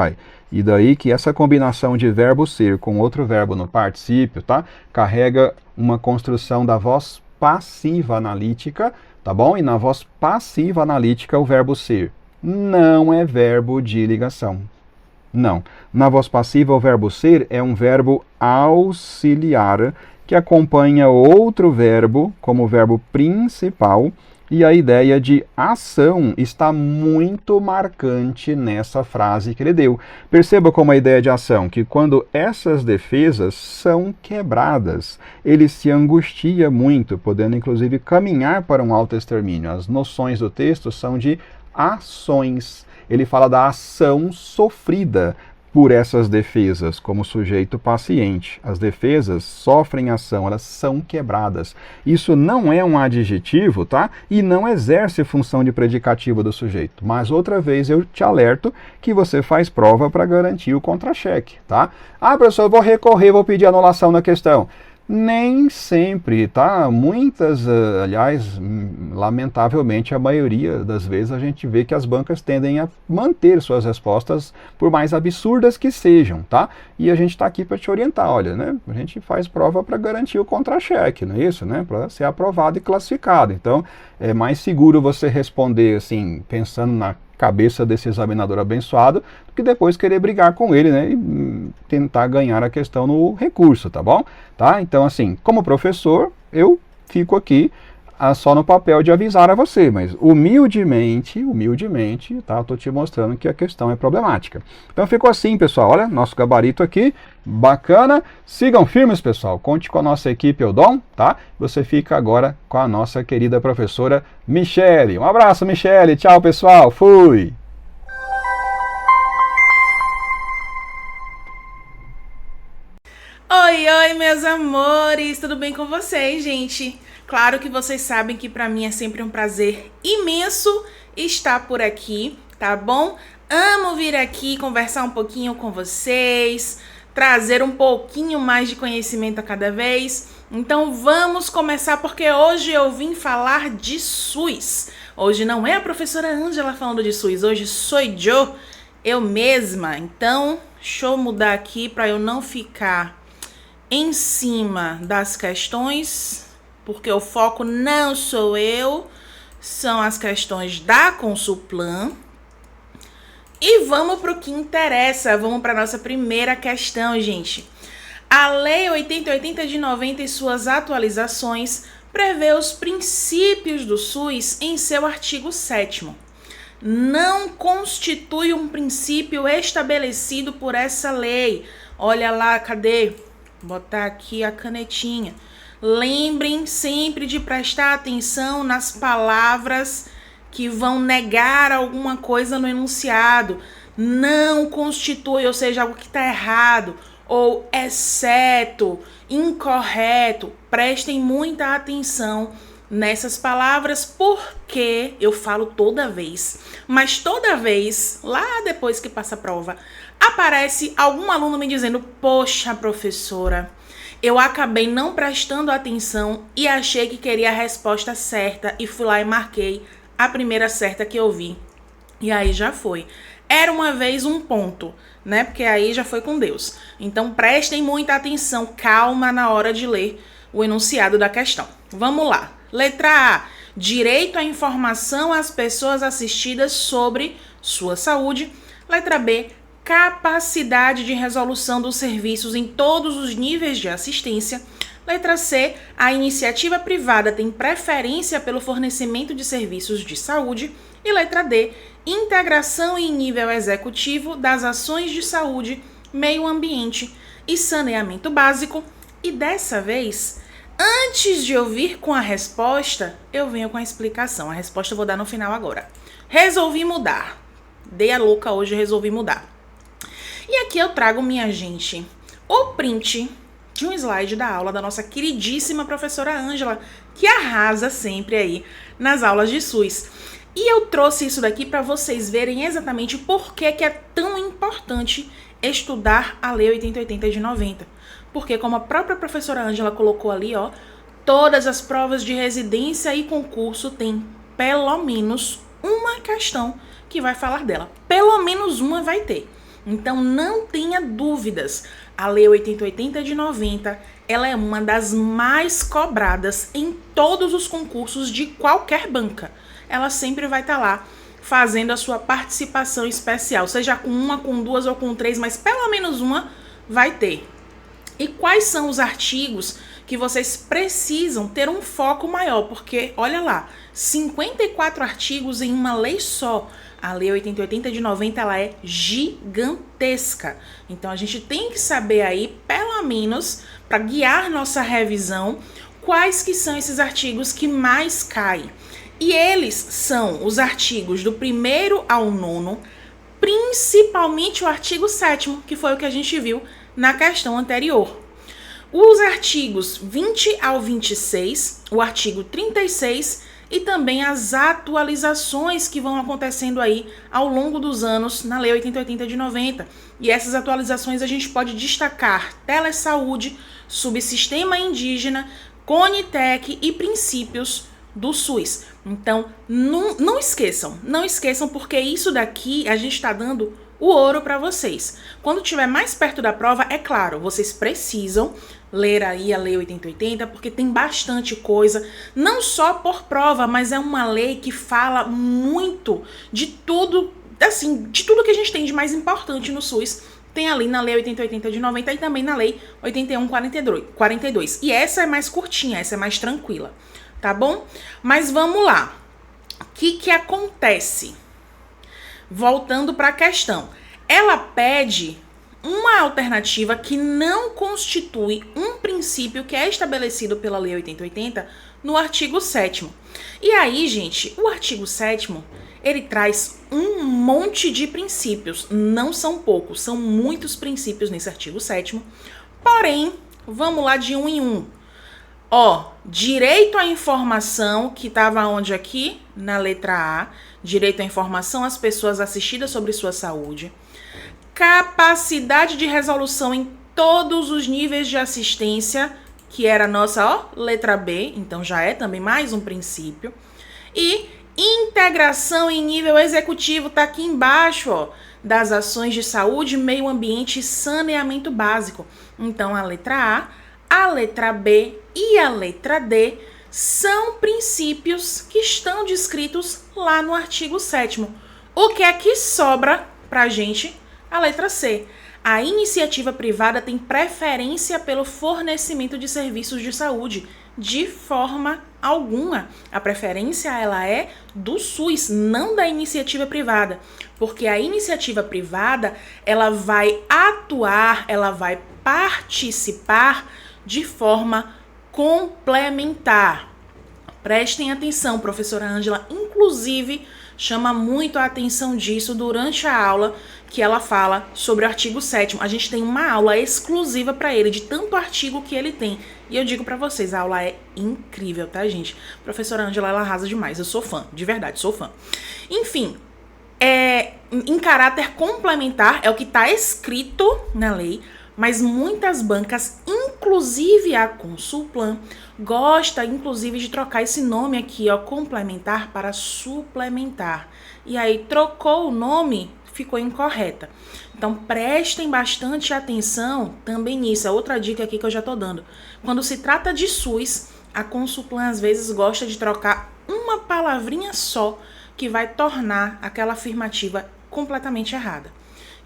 E daí que essa combinação de verbo ser com outro verbo no particípio, tá? Carrega uma construção da voz passiva analítica, tá bom? E na voz passiva analítica o verbo ser não é verbo de ligação. Não. Na voz passiva o verbo ser é um verbo auxiliar que acompanha outro verbo como verbo principal. E a ideia de ação está muito marcante nessa frase que ele deu. Perceba como a ideia de ação, que quando essas defesas são quebradas, ele se angustia muito, podendo inclusive caminhar para um autoextermínio. As noções do texto são de ações. Ele fala da ação sofrida por essas defesas, como sujeito paciente. As defesas sofrem ação, elas são quebradas. Isso não é um adjetivo, tá? E não exerce função de predicativo do sujeito. Mas outra vez eu te alerto que você faz prova para garantir o contra-cheque, tá? Ah, professor, eu vou recorrer, vou pedir anulação na questão. Nem sempre, tá? Muitas, aliás, lamentavelmente, a maioria das vezes a gente vê que as bancas tendem a manter suas respostas, por mais absurdas que sejam, tá? E a gente está aqui para te orientar, olha, né? A gente faz prova para garantir o contra-cheque, não é isso, né? Para ser aprovado e classificado. Então, é mais seguro você responder, assim, pensando na cabeça desse examinador abençoado, do que depois querer brigar com ele, né, e tentar ganhar a questão no recurso, tá bom? Tá? Então, assim, como professor, eu fico aqui só no papel de avisar a você, mas humildemente, tá? Eu tô te mostrando que a questão é problemática. Então ficou assim, pessoal, olha, nosso gabarito aqui, bacana. Sigam firmes, pessoal, conte com a nossa equipe Eudon, tá? Você fica agora com a nossa querida professora Michele. Um abraço, Michele, tchau, pessoal, fui! Oi, meus amores, tudo bem com vocês, gente? Claro que vocês sabem que pra mim é sempre um prazer imenso estar por aqui, tá bom? Amo vir aqui conversar um pouquinho com vocês, trazer um pouquinho mais de conhecimento a cada vez. Então vamos começar, porque hoje eu vim falar de SUS. Hoje não é a professora Ângela falando de SUS, hoje sou eu mesma. Então, deixa eu mudar aqui para eu não ficar em cima das questões, porque o foco não sou eu, são as questões da Consulplan. E vamos para o que interessa, vamos para a nossa primeira questão, gente. A Lei 8080 de 90 e suas atualizações prevê os princípios do SUS em seu artigo 7º. Não constitui um princípio estabelecido por essa lei. Olha lá, cadê? Vou botar aqui a canetinha. Lembrem sempre de prestar atenção nas palavras que vão negar alguma coisa no enunciado, não constitui, ou seja, algo que está errado, ou exceto, incorreto. Prestem muita atenção nessas palavras, porque eu falo toda vez, mas toda vez, lá depois que passa a prova, aparece algum aluno me dizendo: poxa, professora, eu acabei não prestando atenção e achei que queria a resposta certa e fui lá e marquei a primeira certa que eu vi. E aí já foi. Era uma vez um ponto, né? Porque aí já foi com Deus. Então prestem muita atenção, calma na hora de ler o enunciado da questão. Vamos lá. Letra A. Direito à informação às pessoas assistidas sobre sua saúde. Letra B. Capacidade de resolução dos serviços em todos os níveis de assistência. Letra C. A iniciativa privada tem preferência pelo fornecimento de serviços de saúde. E letra D. Integração em nível executivo das ações de saúde, meio ambiente e saneamento básico. E dessa vez, antes de eu vir com a resposta, eu venho com a explicação. A resposta eu vou dar no final agora. Resolvi mudar. Dei a louca hoje, resolvi mudar. E aqui eu trago, minha gente, o print de um slide da aula da nossa queridíssima professora Ângela, que arrasa sempre aí nas aulas de SUS. E eu trouxe isso daqui para vocês verem exatamente por que é tão importante estudar a Lei 8080 de 90. Porque, como a própria professora Ângela colocou ali, ó, todas as provas de residência e concurso têm pelo menos uma questão que vai falar dela. Pelo menos uma vai ter. Então, não tenha dúvidas. A Lei 8080 de 90, ela é uma das mais cobradas em todos os concursos de qualquer banca. Ela sempre vai estar lá fazendo a sua participação especial, seja com uma, com duas ou com três, mas pelo menos uma vai ter. E quais são os artigos que vocês precisam ter um foco maior? Porque, olha lá, 54 artigos em uma lei só. A Lei 8080 de 90, ela é gigantesca. Então, a gente tem que saber aí, pelo menos, para guiar nossa revisão, quais que são esses artigos que mais caem. E eles são os artigos do 1º ao 9º, principalmente o artigo 7º, que foi o que a gente viu na questão anterior. Os artigos 20 ao 26, o artigo 36 e também as atualizações que vão acontecendo aí ao longo dos anos na Lei 8080 de 90. E essas atualizações a gente pode destacar telesaúde, subsistema indígena, Conitec e princípios do SUS. Então, não esqueçam, porque isso daqui a gente está dando o ouro para vocês. Quando estiver mais perto da prova, é claro, vocês precisam ler aí a Lei 8080, porque tem bastante coisa, não só por prova, mas é uma lei que fala muito de tudo, assim, de tudo que a gente tem de mais importante no SUS. Tem ali na Lei 8080 de 90 e também na Lei 8142. E essa é mais curtinha, essa é mais tranquila, tá bom? Mas vamos lá. O que acontece? Voltando para a questão. Ela pede uma alternativa que não constitui um princípio que é estabelecido pela Lei 8080 no artigo 7º. E aí, gente, o artigo 7º, ele traz um monte de princípios. Não são poucos, são muitos princípios nesse artigo 7º. Porém, vamos lá de um em um. Ó, direito à informação, que estava onde aqui? Na letra A. Direito à informação às pessoas assistidas sobre sua saúde. Capacidade de resolução em todos os níveis de assistência, que era a nossa, ó, letra B. Então, já é também mais um princípio. E integração em nível executivo, tá aqui embaixo, ó, das ações de saúde, meio ambiente e saneamento básico. Então, a letra A letra B e a letra D são princípios que estão descritos lá no artigo 7º. O que é que sobra pra gente? A letra C. A iniciativa privada tem preferência pelo fornecimento de serviços de saúde. De forma alguma. A preferência, ela é do SUS, não da iniciativa privada. Porque a iniciativa privada, ela vai atuar, ela vai participar de forma complementar. Prestem atenção, professora Ângela, inclusive, chama muito a atenção disso durante a aula que ela fala sobre o artigo 7º. A gente tem uma aula exclusiva para ele, de tanto artigo que ele tem. E eu digo para vocês, a aula é incrível, tá, gente? Professora Ângela, ela arrasa demais. Eu sou fã, de verdade, sou fã. Enfim, em caráter complementar, é o que está escrito na lei, mas muitas bancas, inclusive a Consulplan, gosta inclusive de trocar esse nome aqui, ó, complementar para suplementar. E aí trocou o nome, ficou incorreta. Então prestem bastante atenção também nisso. É outra dica aqui que eu já tô dando. Quando se trata de SUS, a Consulplan às vezes gosta de trocar uma palavrinha só que vai tornar aquela afirmativa completamente errada.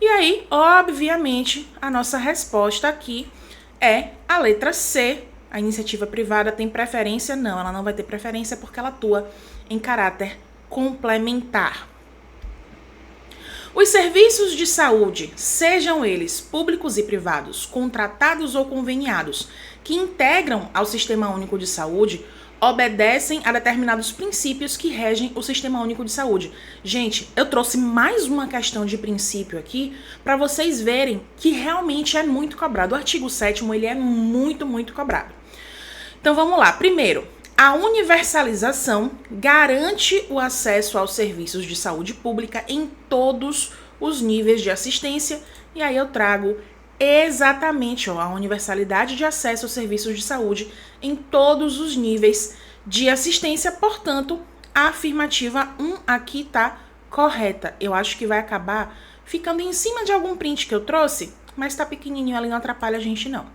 E aí, obviamente, a nossa resposta aqui é a letra C. A iniciativa privada tem preferência? Não, ela não vai ter preferência porque ela atua em caráter complementar. Os serviços de saúde, sejam eles públicos e privados, contratados ou conveniados, que integram ao Sistema Único de Saúde, obedecem a determinados princípios que regem o Sistema Único de Saúde. Gente, eu trouxe mais uma questão de princípio aqui para vocês verem que realmente é muito cobrado. O artigo 7º, ele é muito, muito cobrado. Então vamos lá. Primeiro, a universalização garante o acesso aos serviços de saúde pública em todos os níveis de assistência. E aí eu trago exatamente a universalidade de acesso aos serviços de saúde em todos os níveis de assistência. Portanto, a afirmativa 1 aqui está correta. Eu acho que vai acabar ficando em cima de algum print que eu trouxe, mas está pequenininho ali, não atrapalha a gente não.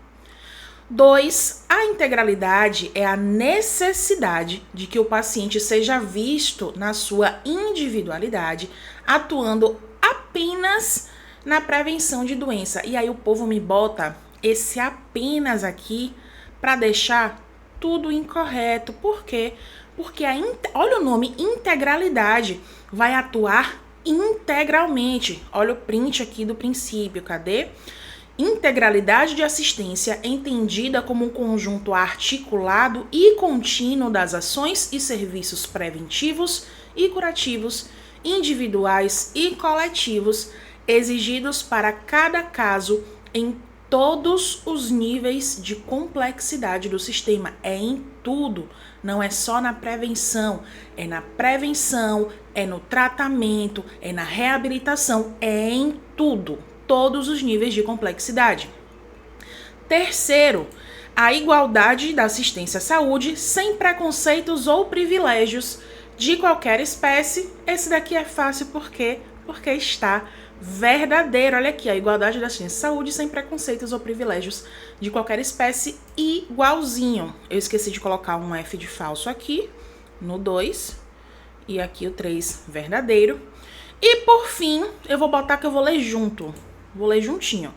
2. A integralidade é a necessidade de que o paciente seja visto na sua individualidade, atuando apenas na prevenção de doença. E aí o povo me bota esse apenas aqui para deixar tudo incorreto. Por quê? Porque olha o nome, integralidade, vai atuar integralmente. Olha o print aqui do princípio, cadê? Integralidade de assistência entendida como um conjunto articulado e contínuo das ações e serviços preventivos e curativos, individuais e coletivos, exigidos para cada caso em todos os níveis de complexidade do sistema. É em tudo, não é só na prevenção, é na prevenção, é no tratamento, é na reabilitação, é em tudo, todos os níveis de complexidade. Terceiro, a igualdade da assistência à saúde sem preconceitos ou privilégios de qualquer espécie. Esse daqui é fácil porque está verdadeiro. Olha aqui, a igualdade da assistência à saúde sem preconceitos ou privilégios de qualquer espécie, igualzinho. Eu esqueci de colocar um F de falso aqui no 2 e aqui o 3 verdadeiro. E por fim, eu vou botar que eu vou ler junto. Vou ler juntinho.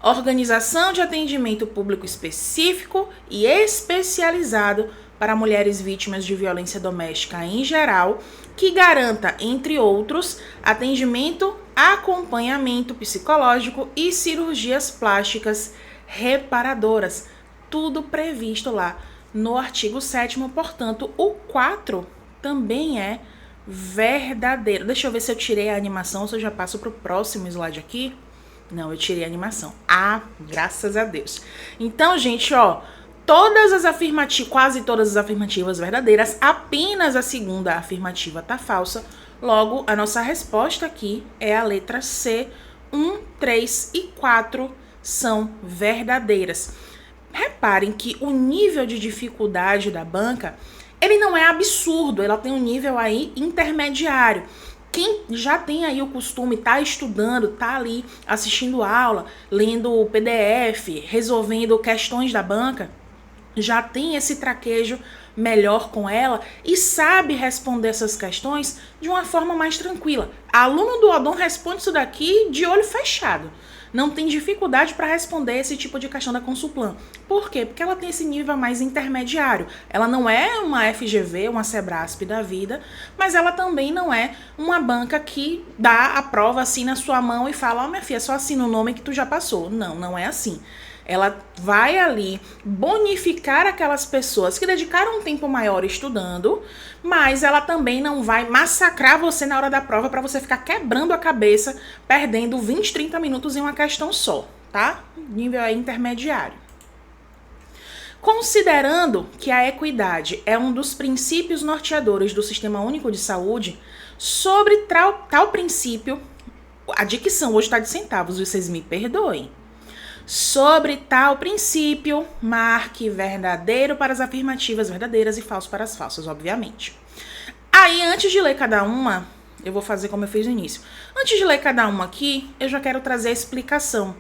Organização de atendimento público específico e especializado para mulheres vítimas de violência doméstica em geral, que garanta, entre outros, atendimento, acompanhamento psicológico e cirurgias plásticas reparadoras. Tudo previsto lá no artigo 7º, portanto, o 4 também é verdadeiro. Deixa eu ver se eu tirei a animação, se eu já passo para o próximo slide aqui. Não, eu tirei a animação. Ah, graças a Deus. Então, gente, ó, quase todas as afirmativas verdadeiras, apenas a segunda afirmativa tá falsa. Logo, a nossa resposta aqui é a letra C. 1, 3 e 4 são verdadeiras. Reparem que o nível de dificuldade da banca, ele não é absurdo, ela tem um nível aí intermediário. Quem já tem aí o costume, tá estudando, tá ali assistindo aula, lendo o PDF, resolvendo questões da banca, já tem esse traquejo melhor com ela e sabe responder essas questões de uma forma mais tranquila. Aluno do Odon responde isso daqui de olho fechado. Não tem dificuldade para responder esse tipo de questão da Consulplan. Por quê? Porque ela tem esse nível mais intermediário. Ela não é uma FGV, uma Sebrasp da vida, mas ela também não é uma banca que dá a prova assim na sua mão e fala, ó, minha filha, só assina o nome que tu já passou. Não, não é assim. Ela vai ali bonificar aquelas pessoas que dedicaram um tempo maior estudando, mas ela também não vai massacrar você na hora da prova para você ficar quebrando a cabeça, perdendo 20, 30 minutos em uma questão só, tá? Nível aí intermediário. Considerando que a equidade é um dos princípios norteadores do Sistema Único de Saúde, sobre tal princípio, a dicção hoje está de centavos, vocês me perdoem. Sobre tal princípio, marque verdadeiro para as afirmativas verdadeiras e falso para as falsas, obviamente. Aí, antes de ler cada uma, eu vou fazer como eu fiz no início. Antes de ler cada uma aqui, eu já quero trazer a explicação.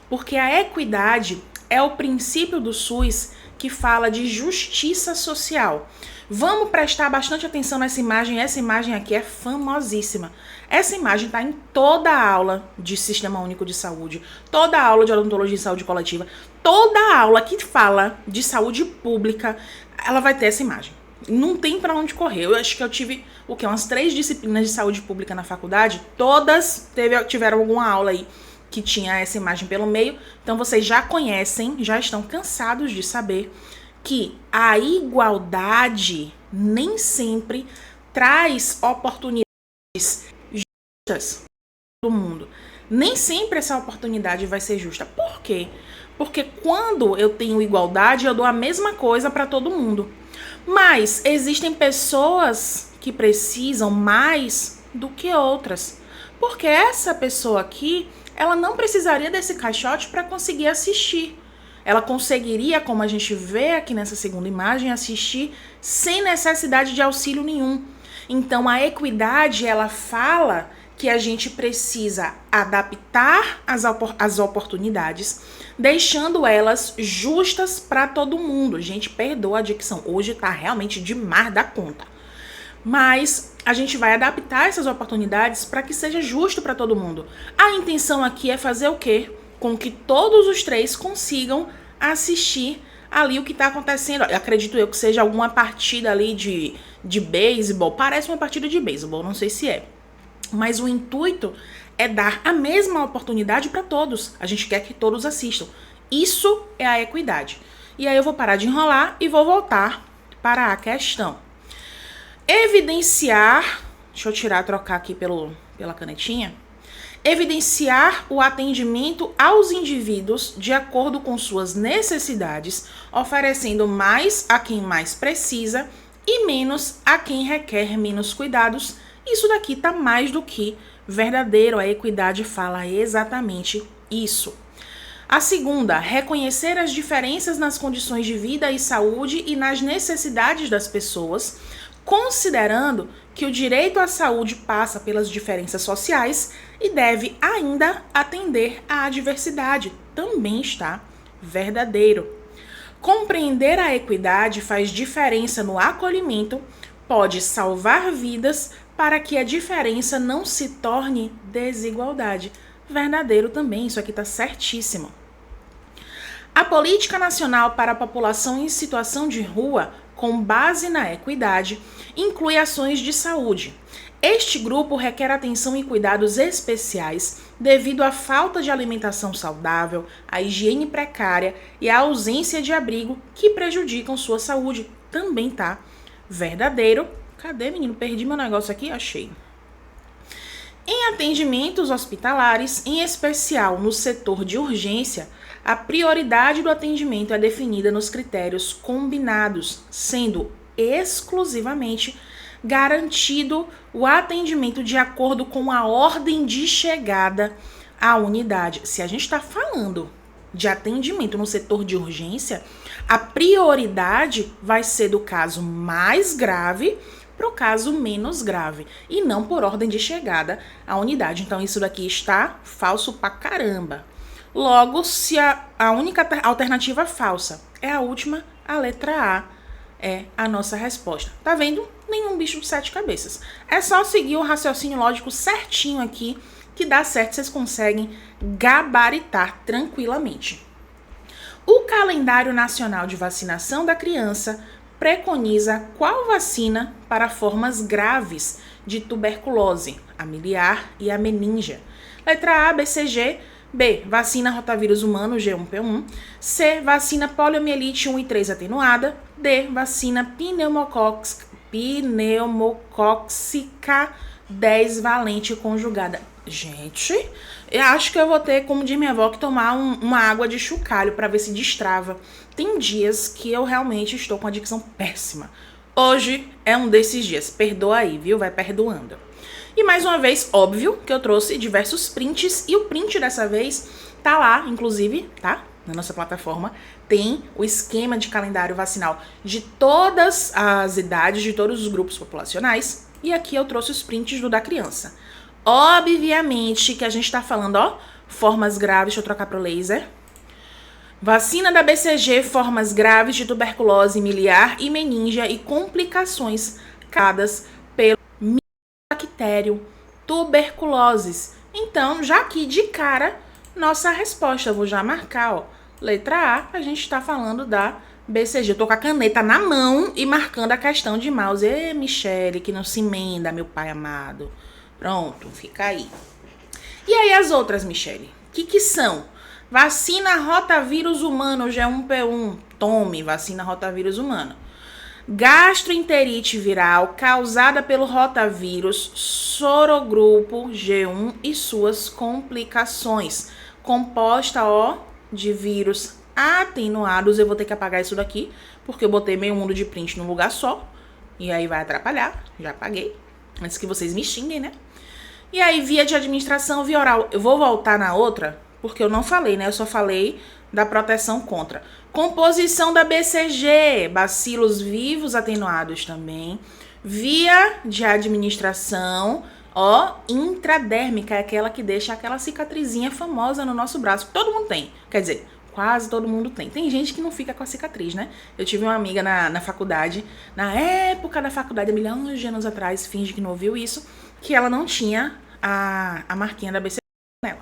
Porque a equidade é o princípio do SUS que fala de justiça social. Vamos prestar bastante atenção nessa imagem aqui é famosíssima. Essa imagem está em toda a aula de Sistema Único de Saúde, toda a aula de odontologia e saúde coletiva, toda a aula que fala de saúde pública, ela vai ter essa imagem. Não tem para onde correr. Eu acho que eu tive umas 3 disciplinas de saúde pública na faculdade, todas tiveram alguma aula aí que tinha essa imagem pelo meio. Então vocês já conhecem, já estão cansados de saber que a igualdade nem sempre traz oportunidades justas do mundo. Nem sempre essa oportunidade vai ser justa. Por quê? Porque quando eu tenho igualdade, eu dou a mesma coisa para todo mundo. Mas existem pessoas que precisam mais do que outras. Porque essa pessoa aqui, ela não precisaria desse caixote para conseguir assistir. Ela conseguiria, como a gente vê aqui nessa segunda imagem, assistir sem necessidade de auxílio nenhum. Então, a equidade, ela fala que a gente precisa adaptar as oportunidades, deixando elas justas para todo mundo. Gente, perdoa a dicção, hoje tá realmente demais da conta. Mas a gente vai adaptar essas oportunidades para que seja justo para todo mundo. A intenção aqui é fazer o quê? Com que todos os 3 consigam assistir ali o que está acontecendo. Eu acredito eu que seja alguma partida ali de beisebol. Parece uma partida de beisebol, não sei se é. Mas o intuito é dar a mesma oportunidade para todos. A gente quer que todos assistam. Isso é a equidade. E aí eu vou parar de enrolar e vou voltar para a questão. Evidenciar, deixa eu trocar aqui pela canetinha. Evidenciar o atendimento aos indivíduos de acordo com suas necessidades, oferecendo mais a quem mais precisa e menos a quem requer menos cuidados. Isso daqui tá mais do que verdadeiro. A equidade fala exatamente isso. A segunda, reconhecer as diferenças nas condições de vida e saúde e nas necessidades das pessoas, considerando que o direito à saúde passa pelas diferenças sociais e deve ainda atender à diversidade. Também está verdadeiro. Compreender a equidade faz diferença no acolhimento, pode salvar vidas para que a diferença não se torne desigualdade. Verdadeiro também, isso aqui está certíssimo. A Política Nacional para a População em Situação de Rua, com base na equidade, inclui ações de saúde. Este grupo requer atenção e cuidados especiais devido à falta de alimentação saudável, à higiene precária e à ausência de abrigo que prejudicam sua saúde. Também tá verdadeiro. Cadê, menino? Perdi meu negócio aqui, achei. Em atendimentos hospitalares, em especial no setor de urgência, a prioridade do atendimento é definida nos critérios combinados, sendo exclusivamente garantido o atendimento de acordo com a ordem de chegada à unidade. Se a gente está falando de atendimento no setor de urgência, a prioridade vai ser do caso mais grave para o caso menos grave, e não por ordem de chegada à unidade. Então, isso daqui está falso pra caramba. Logo, se a única alternativa falsa é a última, a letra A é a nossa resposta. Tá vendo? Nenhum bicho de 7 cabeças. É só seguir o raciocínio lógico certinho aqui, que dá certo, vocês conseguem gabaritar tranquilamente. O calendário nacional de vacinação da criança preconiza qual vacina para formas graves de tuberculose, a miliar e a meningia. Letra A, BCG, B, vacina rotavírus humano G1P1. C, vacina poliomielite 1 e 3 atenuada. D, vacina pneumocóxica 10 valente conjugada. Gente, eu acho que eu vou ter, como diz minha avó, que tomar uma água de chocalho para ver se destrava. Tem dias que eu realmente estou com a dicção péssima. Hoje é um desses dias. Perdoa aí, viu? Vai perdoando. E mais uma vez, óbvio que eu trouxe diversos prints. E o print dessa vez tá lá, inclusive, tá? Na nossa plataforma. Tem o esquema de calendário vacinal de todas as idades, de todos os grupos populacionais. E aqui eu trouxe os prints do da criança. Obviamente que a gente tá falando, ó, formas graves. Deixa eu trocar pro laser. Vacina da BCG, formas graves de tuberculose miliar e meningia e complicações causadas pelo bactério tuberculoses. Então, já aqui de cara, nossa resposta, eu vou já marcar, ó. Letra A, a gente tá falando da BCG. Eu tô com a caneta na mão e marcando a questão de mouse. Ê, Michele, que não se emenda, meu pai amado. Pronto, fica aí. E aí as outras, Michele? O que são? Vacina rotavírus humano G1P1. Tome, vacina rotavírus humano. Gastroenterite viral causada pelo rotavírus sorogrupo G1 e suas complicações. Composta, ó, de vírus atenuados. Eu vou ter que apagar isso daqui, porque eu botei meio mundo de print num lugar só. E aí vai atrapalhar. Já apaguei. Antes que vocês me xinguem, né? E aí, via de administração, via oral. Eu vou voltar na outra, porque eu não falei, né? Eu só falei da proteção contra. Composição da BCG, bacilos vivos atenuados também. Via de administração, ó, intradérmica, é aquela que deixa aquela cicatrizinha famosa no nosso braço, que todo mundo tem. Quer dizer, quase todo mundo tem. Tem gente que não fica com a cicatriz, né? Eu tive uma amiga na faculdade, na época da faculdade, há milhões de anos atrás, finge que não ouviu isso, que ela não tinha a marquinha da BCG nela.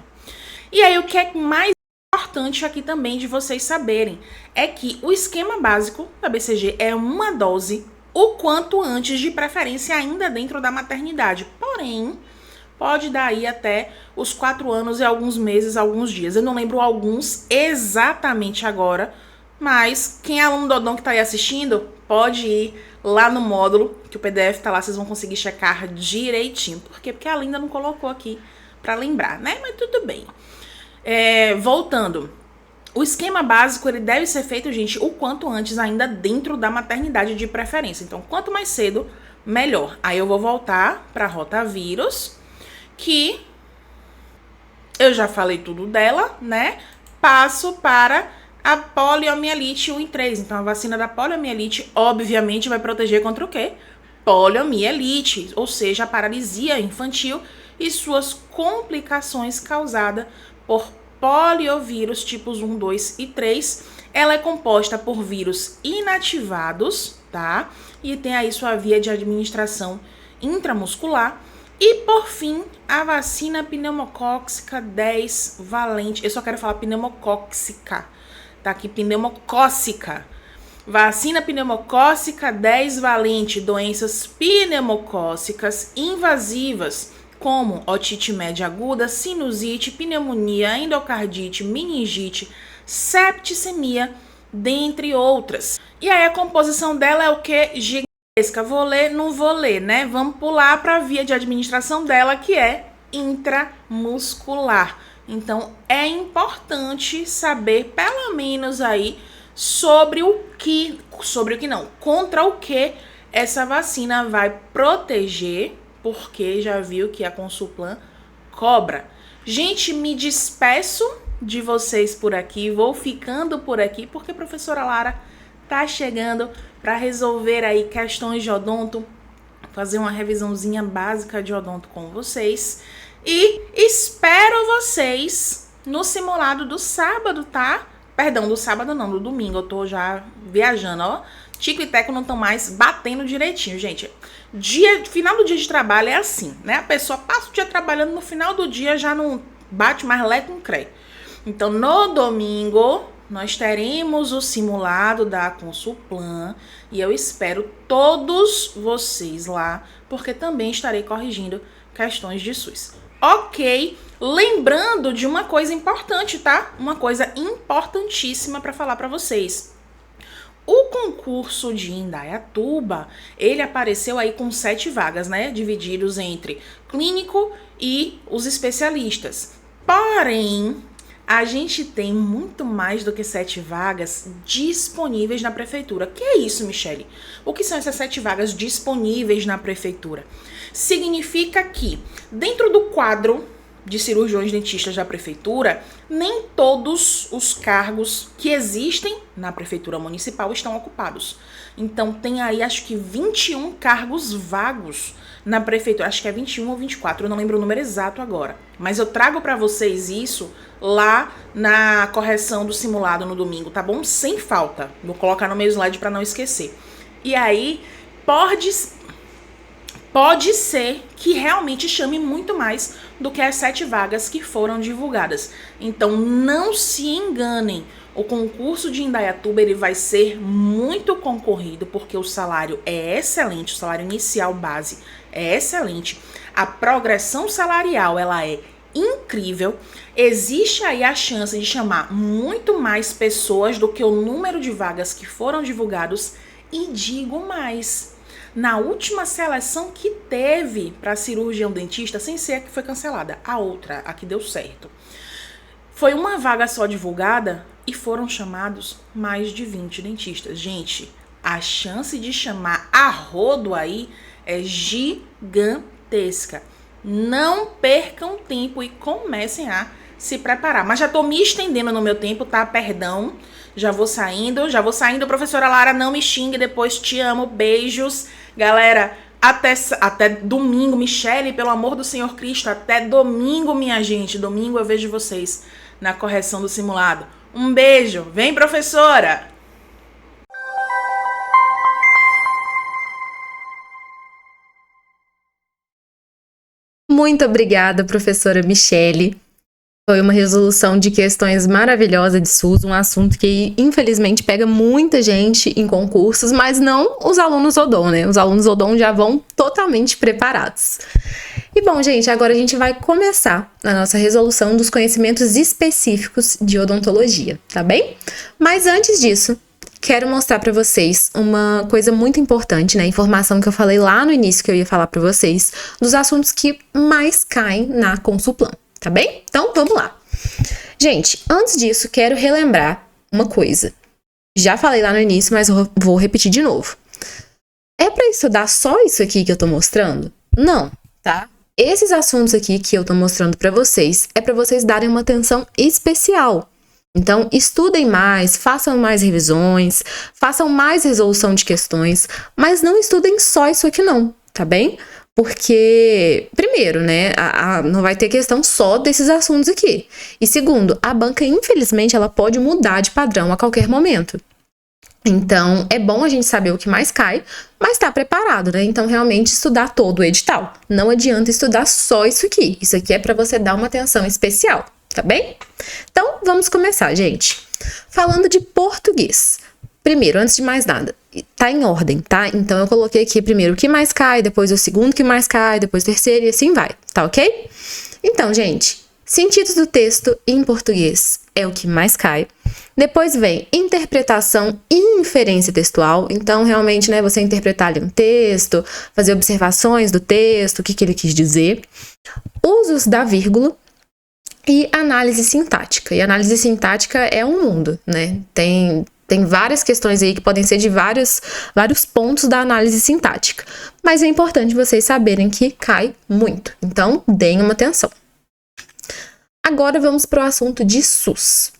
E aí, o que é mais importante aqui também de vocês saberem é que o esquema básico da BCG é uma dose o quanto antes, de preferência ainda dentro da maternidade. Porém, pode dar aí até os 4 anos e alguns meses, alguns dias. Eu não lembro alguns exatamente agora, mas quem é aluno do Odon que tá aí assistindo, pode ir lá no módulo, que o PDF tá lá, vocês vão conseguir checar direitinho. Por quê? Porque a Linda não colocou aqui pra lembrar, né? Mas tudo bem. Voltando, o esquema básico ele deve ser feito, gente, o quanto antes, ainda dentro da maternidade de preferência. Então, quanto mais cedo, melhor. Aí eu vou voltar para rotavírus, que eu já falei tudo dela, né? Passo para a poliomielite 1 e 3. Então, a vacina da poliomielite, obviamente, vai proteger contra o quê? Poliomielite, ou seja, a paralisia infantil e suas complicações causadas por poliovírus tipos 1, 2 e 3. Ela é composta por vírus inativados, tá? E tem aí sua via de administração intramuscular. E, por fim, a vacina pneumocóxica 10 valente. Eu só quero falar pneumocóxica, tá aqui, pneumocócica. Vacina pneumocócica 10 valente, doenças pneumocócicas invasivas, como otite média aguda, sinusite, pneumonia, endocardite, meningite, septicemia, dentre outras. E aí a composição dela é o que? Gigantesca. Vou ler? Não vou ler, né? Vamos pular para a via de administração dela, que é intramuscular. Então, é importante saber, pelo menos aí, contra o que essa vacina vai proteger, porque já viu que a Consulplan cobra. Gente, me despeço de vocês por aqui, vou ficando por aqui, porque a professora Lara tá chegando para resolver aí questões de odonto, fazer uma revisãozinha básica de odonto com vocês. E espero vocês no simulado do sábado, tá? Perdão, do sábado não, do domingo. Eu tô já viajando, ó. Tico e Teco não estão mais batendo direitinho, gente. Final do dia de trabalho é assim, né? A pessoa passa o dia trabalhando, no final do dia já não bate mais lé com cré. Então, no domingo, nós teremos o simulado da Consulplan e eu espero todos vocês lá, porque também estarei corrigindo questões de SUS. Ok? Lembrando de uma coisa importante, tá? Uma coisa importantíssima para falar para vocês. O concurso de Indaiatuba, ele apareceu aí com 7 vagas, né? Divididos entre clínico e os especialistas. Porém, a gente tem muito mais do que 7 vagas disponíveis na prefeitura. Que é isso, Michele? O que são essas 7 vagas disponíveis na prefeitura? Significa que, dentro do quadro de cirurgiões dentistas da prefeitura, nem todos os cargos que existem na prefeitura municipal estão ocupados. Então, tem aí, acho que 21 cargos vagos na prefeitura. Acho que é 21 ou 24, eu não lembro o número exato agora. Mas eu trago para vocês isso lá na correção do simulado no domingo, tá bom? Sem falta. Vou colocar no meu slide para não esquecer. E aí, pode ser que realmente chame muito mais do que as 7 vagas que foram divulgadas. Então, não se enganem. O concurso de Indaiatuba, ele vai ser muito concorrido, porque o salário é excelente, o salário inicial base é excelente. A progressão salarial, ela é incrível. Existe aí a chance de chamar muito mais pessoas do que o número de vagas que foram divulgados. E digo mais, na última seleção que teve para cirurgião dentista, sem ser a que foi cancelada, a outra, a que deu certo, foi uma vaga só divulgada e foram chamados mais de 20 dentistas. Gente, a chance de chamar a rodo aí é gigantesca. Não percam tempo e comecem a se preparar. Mas já tô me estendendo no meu tempo, tá? Perdão. Já vou saindo. Professora Lara, não me xingue depois. Te amo. Beijos. Galera, até domingo. Michele, pelo amor do Senhor Cristo, até domingo, minha gente. Domingo eu vejo vocês na correção do simulado. Um beijo. Vem, professora! Muito obrigada, professora Michele. Foi uma resolução de questões maravilhosa de SUS, um assunto que, infelizmente, pega muita gente em concursos, mas não os alunos Odon, né? Os alunos Odon já vão totalmente preparados. E bom, gente, agora a gente vai começar a nossa resolução dos conhecimentos específicos de odontologia, tá bem? Mas antes disso, quero mostrar para vocês uma coisa muito importante, né? Informação que eu falei lá no início que eu ia falar para vocês, dos assuntos que mais caem na Consulplan. Tá bem? Então, vamos lá. Gente, antes disso, quero relembrar uma coisa. Já falei lá no início, mas vou repetir de novo. É para estudar só isso aqui que eu tô mostrando? Não, tá? Esses assuntos aqui que eu tô mostrando para vocês, é para vocês darem uma atenção especial. Então, estudem mais, façam mais revisões, façam mais resolução de questões, mas não estudem só isso aqui não, tá bem? Porque, primeiro, né, não vai ter questão só desses assuntos aqui. E segundo, a banca, infelizmente, ela pode mudar de padrão a qualquer momento. Então, é bom a gente saber o que mais cai, mas tá preparado, né? Então, realmente, estudar todo o edital. Não adianta estudar só isso aqui. Isso aqui é para você dar uma atenção especial, tá bem? Então, vamos começar, gente. Falando de português. Primeiro, antes de mais nada, tá em ordem, tá? Então, eu coloquei aqui primeiro o que mais cai, depois o segundo que mais cai, depois o terceiro e assim vai, tá ok? Então, gente, sentidos do texto em português é o que mais cai. Depois vem interpretação e inferência textual. Então, realmente, né, você interpretar ali um texto, fazer observações do texto, o que ele quis dizer. Usos da vírgula. E análise sintática. E análise sintática é um mundo, né? Tem várias questões aí que podem ser de vários pontos da análise sintática. Mas é importante vocês saberem que cai muito. Então, deem uma atenção. Agora vamos para o assunto de SUS.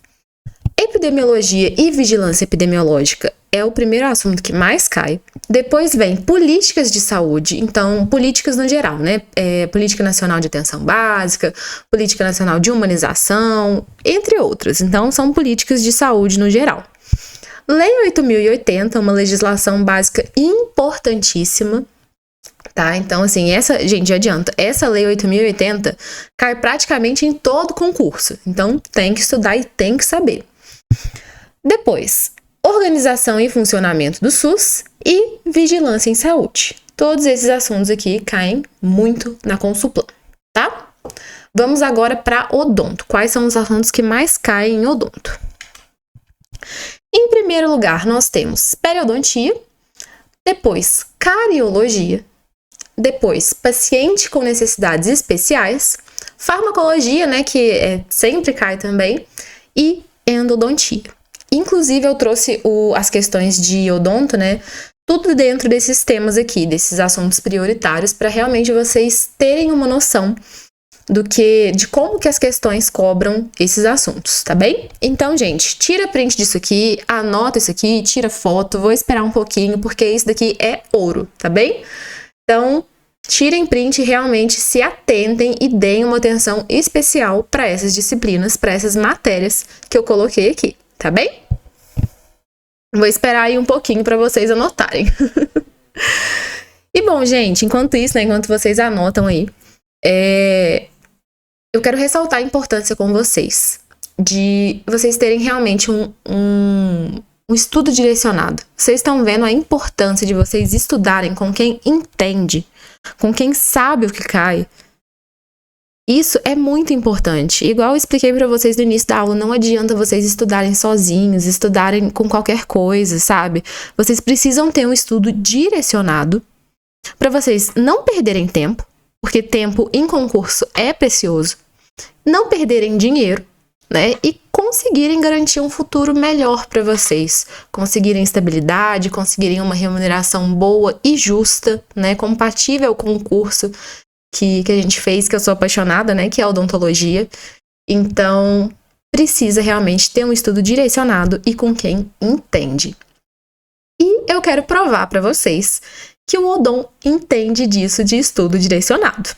Epidemiologia e vigilância epidemiológica é o primeiro assunto que mais cai. Depois vem políticas de saúde, então políticas no geral, né? Política Nacional de Atenção Básica, Política Nacional de Humanização, entre outras. Então, são políticas de saúde no geral. Lei 8.080, uma legislação básica importantíssima, tá? Então, assim, gente, adianta, essa Lei 8.080 cai praticamente em todo concurso. Então, tem que estudar e tem que saber. Depois, organização e funcionamento do SUS e vigilância em saúde. Todos esses assuntos aqui caem muito na Consulplan, tá? Vamos agora para odonto. Quais são os assuntos que mais caem em odonto? Em primeiro lugar, nós temos periodontia, depois cariologia, depois paciente com necessidades especiais, farmacologia, né, que sempre cai também, e endodontia. Inclusive, eu trouxe as questões de odonto, né, tudo dentro desses temas aqui, desses assuntos prioritários, para realmente vocês terem uma noção de como que as questões cobram esses assuntos, tá bem? Então, gente, tira print disso aqui, anota isso aqui, tira foto, vou esperar um pouquinho, porque isso daqui é ouro, tá bem? Então, tirem print e realmente se atentem e deem uma atenção especial para essas disciplinas, para essas matérias que eu coloquei aqui, tá bem? Vou esperar aí um pouquinho para vocês anotarem. E bom, gente, enquanto isso, né, enquanto vocês anotam aí, eu quero ressaltar a importância com vocês de vocês terem realmente um estudo direcionado. Vocês estão vendo a importância de vocês estudarem com quem entende, com quem sabe o que cai. Isso é muito importante. Igual eu expliquei para vocês no início da aula, não adianta vocês estudarem sozinhos, estudarem com qualquer coisa, sabe? Vocês precisam ter um estudo direcionado para vocês não perderem tempo, porque tempo em concurso é precioso, não perderem dinheiro, né? E conseguirem garantir um futuro melhor para vocês, conseguirem estabilidade, conseguirem uma remuneração boa e justa, né? Compatível com o curso que a gente fez, que eu sou apaixonada, né? Que é a odontologia. Então, precisa realmente ter um estudo direcionado e com quem entende. E eu quero provar para vocês que o Odon entende disso de estudo direcionado.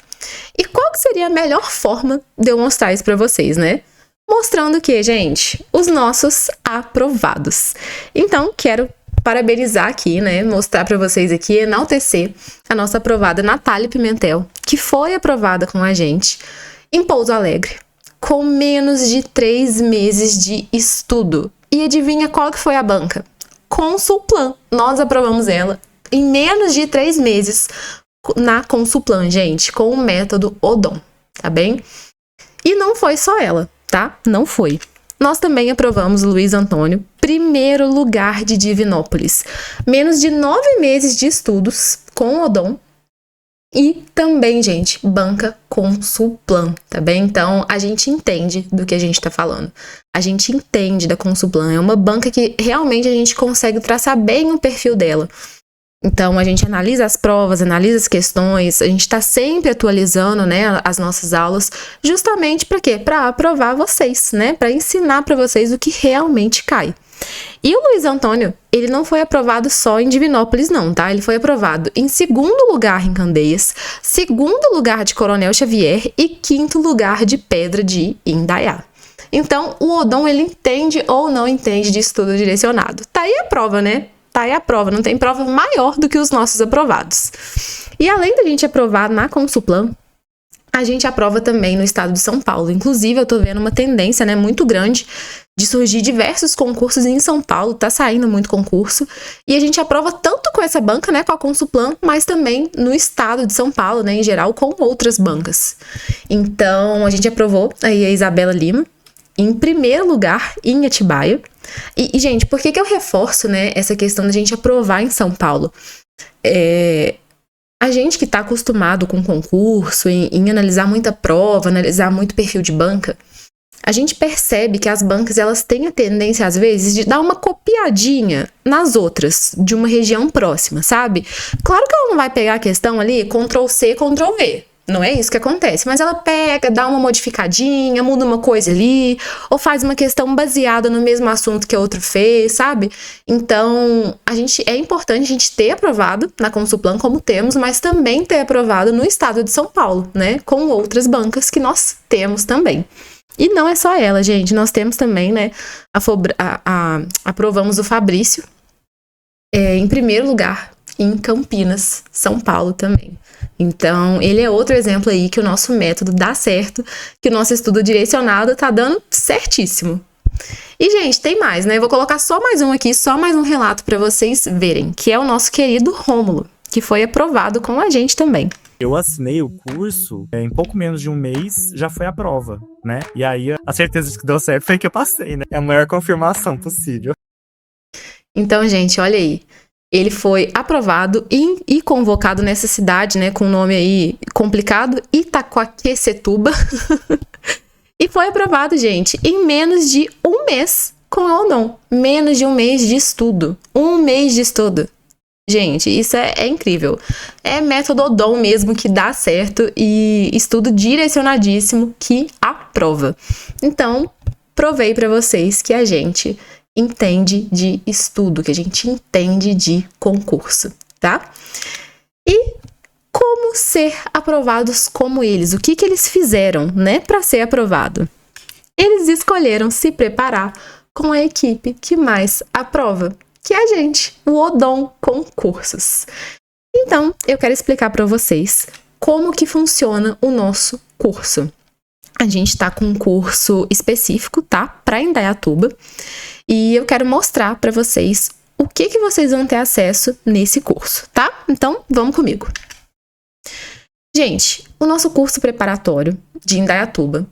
E qual que seria a melhor forma de eu mostrar isso para vocês, né? Mostrando que, gente, os nossos aprovados. Então, quero parabenizar aqui, né? Mostrar para vocês aqui, enaltecer a nossa aprovada Natália Pimentel, que foi aprovada com a gente em Pouso Alegre, com menos de 3 meses de estudo. E adivinha qual que foi a banca? Consulplan. Nós aprovamos ela em menos de 3 meses na Consulplan, gente, com o método Odon, tá bem? E não foi só ela, tá? Não foi. Nós também aprovamos Luiz Antônio, primeiro lugar de Divinópolis. Menos de 9 meses de estudos com Odon. E também, gente, banca Consulplan, tá bem? Então, a gente entende do que a gente tá falando. A gente entende da Consulplan. É uma banca que realmente a gente consegue traçar bem o perfil dela. Então, a gente analisa as provas, analisa as questões, a gente está sempre atualizando, né, as nossas aulas, justamente para quê? Para aprovar vocês, né? Para ensinar para vocês o que realmente cai. E o Luiz Antônio, ele não foi aprovado só em Divinópolis, não, tá? Ele foi aprovado em 2º lugar em Candeias, 2º lugar de Coronel Xavier e 5º lugar de Pedra de Indaiá. Então, o Odon, ele entende ou não entende de estudo direcionado. Tá aí a prova, né? Tá aí a prova, não tem prova maior do que os nossos aprovados. E além da gente aprovar na Consulplan, a gente aprova também no estado de São Paulo. Inclusive, eu tô vendo uma tendência, né, muito grande de surgir diversos concursos em São Paulo, tá saindo muito concurso, e a gente aprova tanto com essa banca, né, com a Consulplan, mas também no estado de São Paulo, né, em geral, com outras bancas. Então, a gente aprovou aí a Isabela Lima, em primeiro lugar, em Atibaia. E gente, por que eu reforço, né, essa questão da gente aprovar em São Paulo? A gente que está acostumado com concurso, em analisar muita prova, analisar muito perfil de banca, a gente percebe que as bancas, elas têm a tendência, às vezes, de dar uma copiadinha nas outras, de uma região próxima, sabe? Claro que ela não vai pegar a questão ali, Ctrl+C, Ctrl+V. Não é isso que acontece, mas ela pega, dá uma modificadinha, muda uma coisa ali, ou faz uma questão baseada no mesmo assunto que a outra fez, sabe? Então, é importante a gente ter aprovado na Consulplan, como temos, mas também ter aprovado no estado de São Paulo, né? Com outras bancas que nós temos também. E não é só ela, gente, nós temos também, né? Aprovamos o Fabrício em primeiro lugar em Campinas, São Paulo também. Então, ele é outro exemplo aí que o nosso método dá certo, que o nosso estudo direcionado tá dando certíssimo. E, gente, tem mais, né? Eu vou colocar só mais um aqui, só mais um relato para vocês verem, que é o nosso querido Rômulo, que foi aprovado com a gente também. Eu assinei o curso, em pouco menos de um mês, já foi a prova, né? E aí, a certeza de que deu certo foi que eu passei, né? É a maior confirmação possível. Então, gente, olha aí. Ele foi aprovado e convocado nessa cidade, né? Com o nome aí complicado, Itaquaquecetuba. E foi aprovado, gente, em menos de um mês com a ONOM. Menos de um mês de estudo. Um mês de estudo. Gente, isso é incrível. É método ODOM mesmo que dá certo e estudo direcionadíssimo que aprova. Então, provei para vocês que a gente entende de estudo, que a gente entende de concurso, tá? E como ser aprovados como eles? O que eles fizeram, né, para ser aprovado? Eles escolheram se preparar com a equipe que mais aprova, que é a gente, o ODOM Concursos. Então, eu quero explicar para vocês como que funciona o nosso curso. A gente tá com um curso específico, tá? Para Indaiatuba. E eu quero mostrar para vocês o que vocês vão ter acesso nesse curso, tá? Então, vamos comigo. Gente, o nosso curso preparatório de Indaiatuba,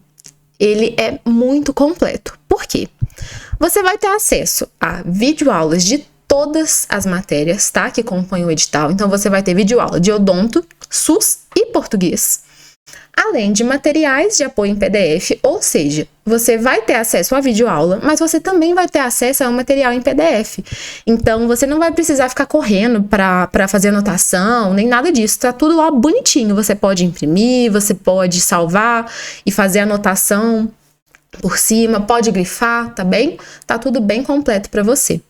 ele é muito completo. Por quê? Você vai ter acesso a videoaulas de todas as matérias, tá? Que compõem o edital. Então, você vai ter videoaula de odonto, SUS e português. Além de materiais de apoio em PDF, ou seja, você vai ter acesso à videoaula, mas você também vai ter acesso a um material em PDF. Então, você não vai precisar ficar correndo para fazer anotação, nem nada disso. Tá tudo lá bonitinho. Você pode imprimir, você pode salvar e fazer anotação por cima, pode grifar, tá bem? Tá tudo bem completo para você.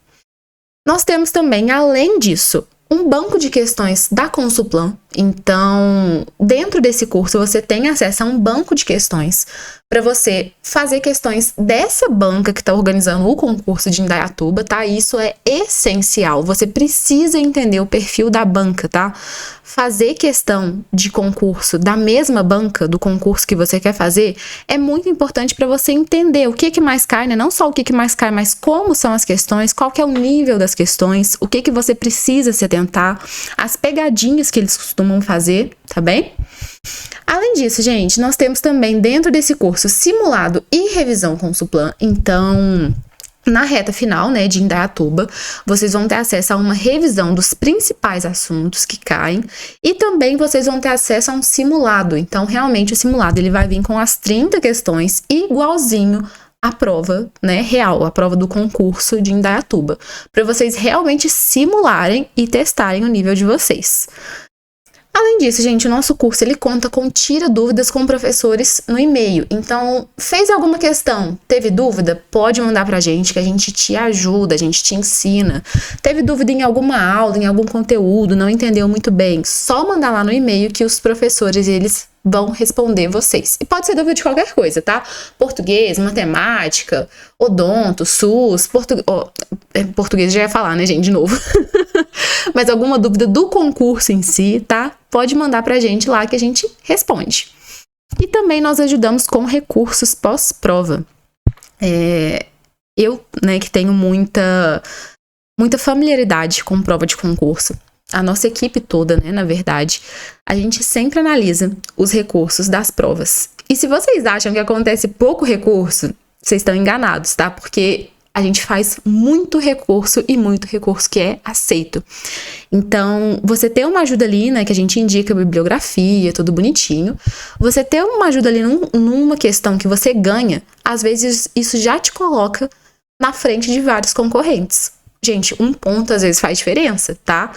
Nós temos também, além disso, um banco de questões da Consulplan. Então, dentro desse curso, você tem acesso a um banco de questões para você fazer questões dessa banca que está organizando o concurso de Indaiatuba, tá? Isso é essencial. Você precisa entender o perfil da banca, tá? Fazer questão de concurso da mesma banca do concurso que você quer fazer é muito importante para você entender o que mais cai, né? Não só o que mais cai, mas como são as questões, qual que é o nível das questões, o que você precisa se atentar, as pegadinhas que eles costumam fazer, tá bem? Além disso, gente, nós temos também dentro desse curso simulado e revisão Consulplan. Então, na reta final, né, de Indaiatuba, vocês vão ter acesso a uma revisão dos principais assuntos que caem e também vocês vão ter acesso a um simulado. Então, realmente, o simulado ele vai vir com as 30 questões igualzinho à prova, né, real, a prova do concurso de Indaiatuba, para vocês realmente simularem e testarem o nível de vocês. Além disso, gente, o nosso curso ele conta com tira dúvidas com professores no e-mail. Então, fez alguma questão, teve dúvida? Pode mandar pra gente que a gente te ajuda, a gente te ensina. Teve dúvida em alguma aula, em algum conteúdo, não entendeu muito bem? Só mandar lá no e-mail que os professores, eles vão responder vocês. E pode ser dúvida de qualquer coisa, tá? Português, matemática, odonto, SUS, português já ia falar, né, gente, de novo. Mas alguma dúvida do concurso em si, tá? Pode mandar pra gente lá que a gente responde. E também nós ajudamos com recursos pós-prova. Eu, né, que tenho muita familiaridade com prova de concurso, a nossa equipe toda, né, na verdade, a gente sempre analisa os recursos das provas. E se vocês acham que acontece pouco recurso, vocês estão enganados, tá? Porque a gente faz muito recurso e muito recurso que é aceito. Então, você ter uma ajuda ali, né, que a gente indica bibliografia, tudo bonitinho. Você ter uma ajuda ali numa questão que você ganha, às vezes isso já te coloca na frente de vários concorrentes. Gente, um ponto às vezes faz diferença, tá?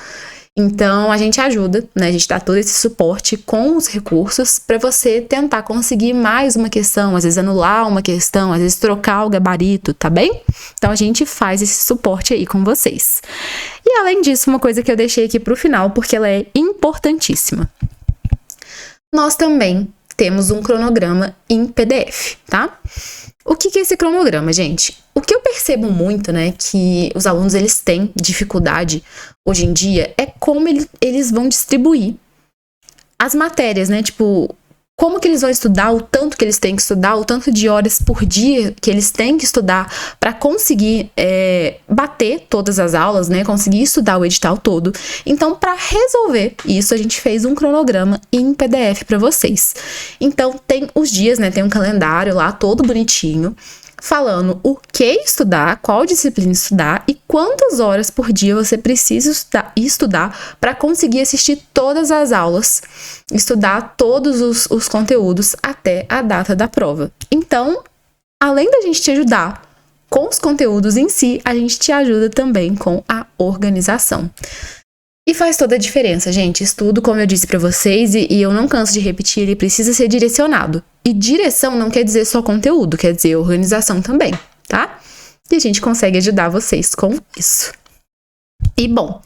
Então, a gente ajuda, né? A gente dá todo esse suporte com os recursos para você tentar conseguir mais uma questão, às vezes anular uma questão, às vezes trocar o gabarito, tá bem? Então, a gente faz esse suporte aí com vocês. E, além disso, uma coisa que eu deixei aqui pro final, porque ela é importantíssima. Nós também temos um cronograma em PDF, tá? O que é esse cronograma, gente? O que eu percebo muito, né, que os alunos eles têm dificuldade hoje em dia é como eles vão distribuir as matérias, né? Tipo, como que eles vão estudar, o tanto que eles têm que estudar, o tanto de horas por dia que eles têm que estudar para conseguir bater todas as aulas, né? Conseguir estudar o edital todo. Então, para resolver isso, a gente fez um cronograma em PDF para vocês. Então, tem os dias, né? Tem um calendário lá todo bonitinho, falando o que estudar, qual disciplina estudar e quantas horas por dia você precisa estudar para conseguir assistir todas as aulas, estudar todos os conteúdos até a data da prova. Então, além da gente te ajudar com os conteúdos em si, a gente te ajuda também com a organização. E faz toda a diferença, gente. Estudo, como eu disse para vocês, e eu não canso de repetir, ele precisa ser direcionado. E direção não quer dizer só conteúdo, quer dizer organização também, tá? E a gente consegue ajudar vocês com isso. E bom,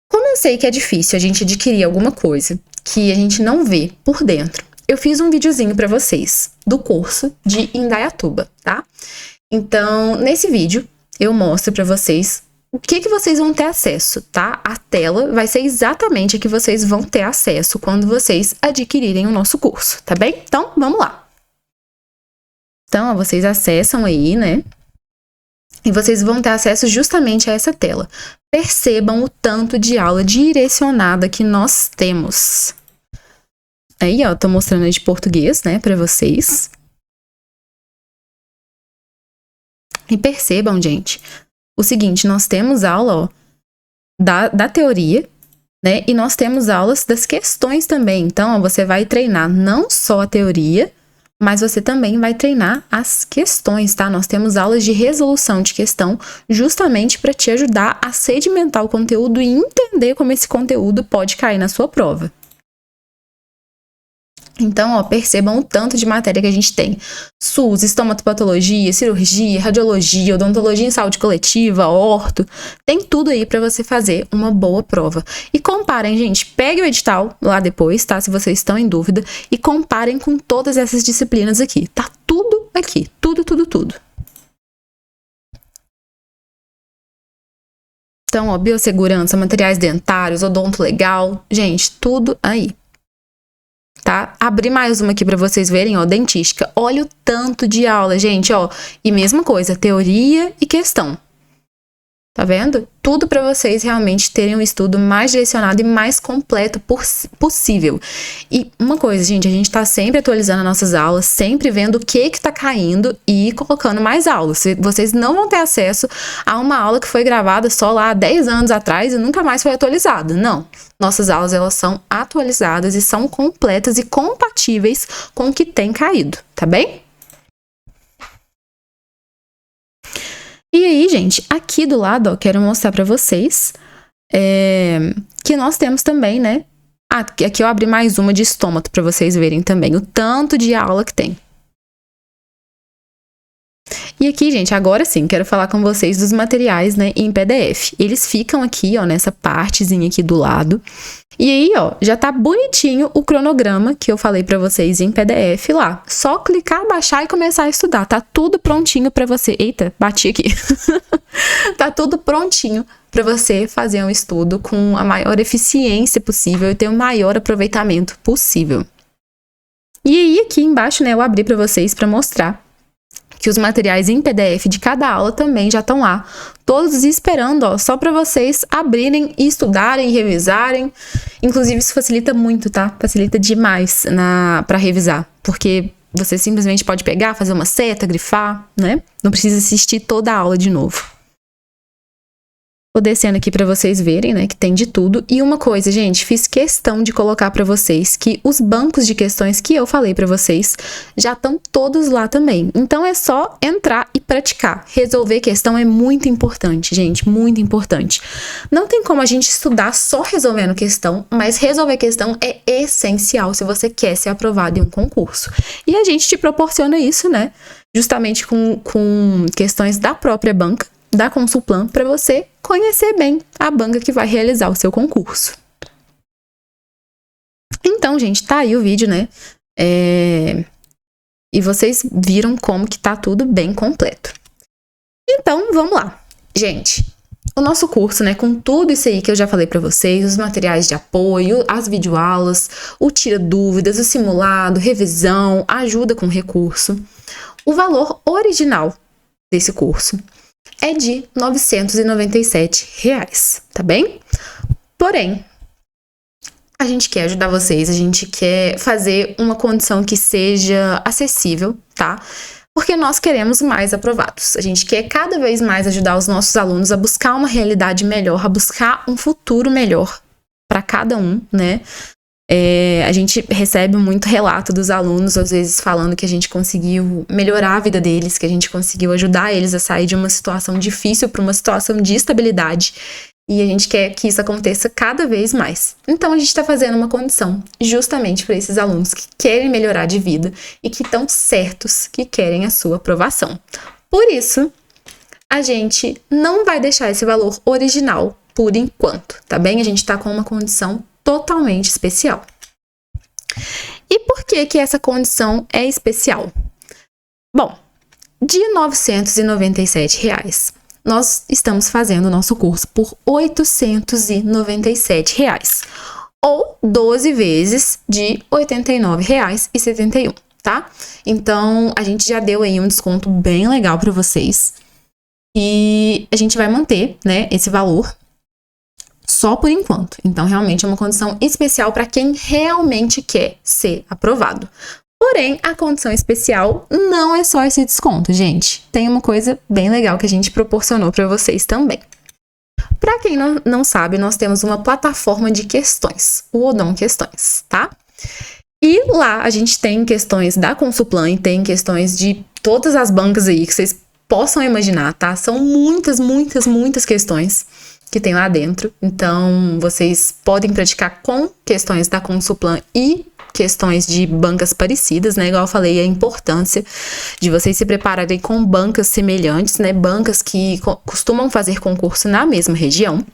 como eu sei que é difícil a gente adquirir alguma coisa que a gente não vê por dentro, eu fiz um videozinho para vocês do curso de Indaiatuba, tá? Então, nesse vídeo, eu mostro para vocês o que vocês vão ter acesso, tá? A tela vai ser exatamente a que vocês vão ter acesso quando vocês adquirirem o nosso curso, tá bem? Então, vamos lá. Então, ó, vocês acessam aí, né? E vocês vão ter acesso justamente a essa tela. Percebam o tanto de aula direcionada que nós temos. Aí, ó, tô mostrando aí de português, né, pra vocês. E percebam, gente, o seguinte, nós temos aula, ó, da teoria, né? E nós temos aulas das questões também. Então, ó, você vai treinar não só a teoria, mas você também vai treinar as questões, tá? Nós temos aulas de resolução de questão justamente para te ajudar a sedimentar o conteúdo e entender como esse conteúdo pode cair na sua prova. Então, ó, percebam o tanto de matéria que a gente tem. SUS, estomatopatologia, cirurgia, radiologia, odontologia em saúde coletiva, orto. Tem tudo aí para você fazer uma boa prova. E comparem, gente, pegue o edital lá depois, tá? Se vocês estão em dúvida. E comparem com todas essas disciplinas aqui. Tá tudo aqui. Tudo, tudo, tudo. Então, ó, biossegurança, materiais dentários, odonto legal. Gente, tudo aí. Tá? Abri mais uma aqui para vocês verem, ó, dentística. Olha o tanto de aula, gente, ó. E mesma coisa, teoria e questão. Tá vendo? Tudo para vocês realmente terem um estudo mais direcionado e mais completo possível. E uma coisa, gente, a gente tá sempre atualizando as nossas aulas, sempre vendo o que tá caindo e colocando mais aulas. Vocês não vão ter acesso a uma aula que foi gravada só lá há 10 anos atrás e nunca mais foi atualizada. Não. Nossas aulas, elas são atualizadas e são completas e compatíveis com o que tem caído, tá bem? E aí, gente, aqui do lado, ó, quero mostrar pra vocês que nós temos também, né? Aqui eu abri mais uma de estômago pra vocês verem também o tanto de aula que tem. E aqui, gente, agora sim, quero falar com vocês dos materiais, né, em PDF. Eles ficam aqui, ó, nessa partezinha aqui do lado. E aí, ó, já tá bonitinho o cronograma que eu falei pra vocês em PDF lá. Só clicar, baixar e começar a estudar. Tá tudo prontinho pra você. Eita, bati aqui. Tá tudo prontinho pra você fazer um estudo com a maior eficiência possível e ter o maior aproveitamento possível. E aí, aqui embaixo, né, eu abri pra vocês pra mostrar que os materiais em PDF de cada aula também já estão lá, todos esperando, ó, só para vocês abrirem e estudarem, revisarem. Inclusive, isso facilita muito, tá? Facilita demais para revisar, porque você simplesmente pode pegar, fazer uma seta, grifar, né? Não precisa assistir toda a aula de novo. Vou descendo aqui para vocês verem, né, que tem de tudo. E uma coisa, gente, fiz questão de colocar para vocês que os bancos de questões que eu falei para vocês já estão todos lá também. Então é só entrar e praticar. Resolver questão é muito importante, gente, muito importante. Não tem como a gente estudar só resolvendo questão, mas resolver questão é essencial se você quer ser aprovado em um concurso. E a gente te proporciona isso, né, justamente com questões da própria banca, da Consulplan, para você conhecer bem a banca que vai realizar o seu concurso. Então, gente, tá aí o vídeo, né? E vocês viram como que tá tudo bem completo. Então, vamos lá. Gente, o nosso curso, né, com tudo isso aí que eu já falei pra vocês, os materiais de apoio, as videoaulas, o tira dúvidas, o simulado, revisão, ajuda com recurso, o valor original desse curso é de R$ 997, tá bem? Porém, a gente quer ajudar vocês, a gente quer fazer uma condição que seja acessível, tá? Porque nós queremos mais aprovados. A gente quer cada vez mais ajudar os nossos alunos a buscar uma realidade melhor, a buscar um futuro melhor para cada um, né? A gente recebe muito relato dos alunos, às vezes falando que a gente conseguiu melhorar a vida deles, que a gente conseguiu ajudar eles a sair de uma situação difícil para uma situação de estabilidade. E a gente quer que isso aconteça cada vez mais. Então, a gente está fazendo uma condição justamente para esses alunos que querem melhorar de vida e que estão certos que querem a sua aprovação. Por isso, a gente não vai deixar esse valor original por enquanto, tá bem? A gente está com uma condição totalmente especial. E por que que essa condição é especial? Bom, de R$ 997, nós estamos fazendo o nosso curso por R$ 897, ou 12 vezes de R$ 89,71, tá? Então, a gente já deu aí um desconto bem legal para vocês. E a gente vai manter, né, esse valor só por enquanto. Então, realmente é uma condição especial para quem realmente quer ser aprovado. Porém, a condição especial não é só esse desconto, gente. Tem uma coisa bem legal que a gente proporcionou para vocês também. Para quem não sabe, nós temos uma plataforma de questões, o Odon Questões, tá? E lá a gente tem questões da Consulplan, tem questões de todas as bancas aí que vocês possam imaginar, tá? São muitas questões que tem lá dentro. Então, vocês podem praticar com questões da Consulplan e questões de bancas parecidas, né? Igual eu falei, a importância de vocês se prepararem com bancas semelhantes, né? Bancas que costumam fazer concurso na mesma região.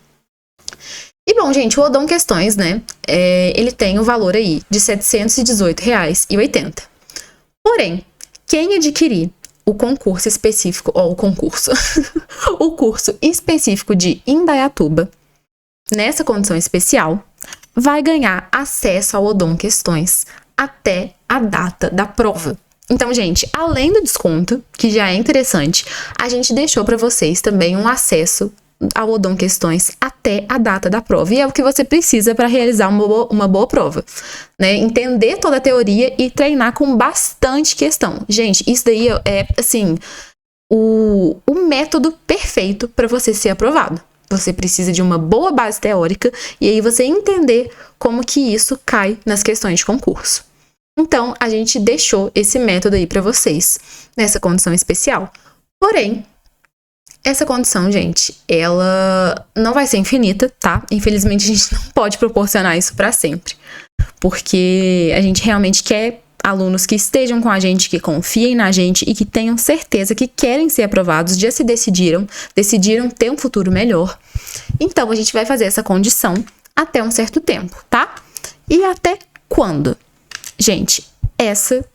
E bom, gente, o Odon Questões, né? Ele tem o valor aí de R$ 718,80. Porém, quem adquirir o concurso específico, ou o concurso, o curso específico de Indaiatuba, nessa condição especial, vai ganhar acesso ao Odon Questões até a data da prova. Então, gente, além do desconto, que já é interessante, a gente deixou para vocês também um acesso ao Odon Questões até a data da prova. E é o que você precisa para realizar uma boa prova, né? Entender toda a teoria e treinar com bastante questão. Gente, isso daí é, assim, o método perfeito para você ser aprovado. Você precisa de uma boa base teórica e aí você entender como que isso cai nas questões de concurso. Então, a gente deixou esse método aí para vocês nessa condição especial. Porém, essa condição, gente, ela não vai ser infinita, tá? Infelizmente, a gente não pode proporcionar isso para sempre, porque a gente realmente quer alunos que estejam com a gente, que confiem na gente e que tenham certeza que querem ser aprovados, já se decidiram ter um futuro melhor. Então, a gente vai fazer essa condição até um certo tempo, tá? E até quando? Gente, essa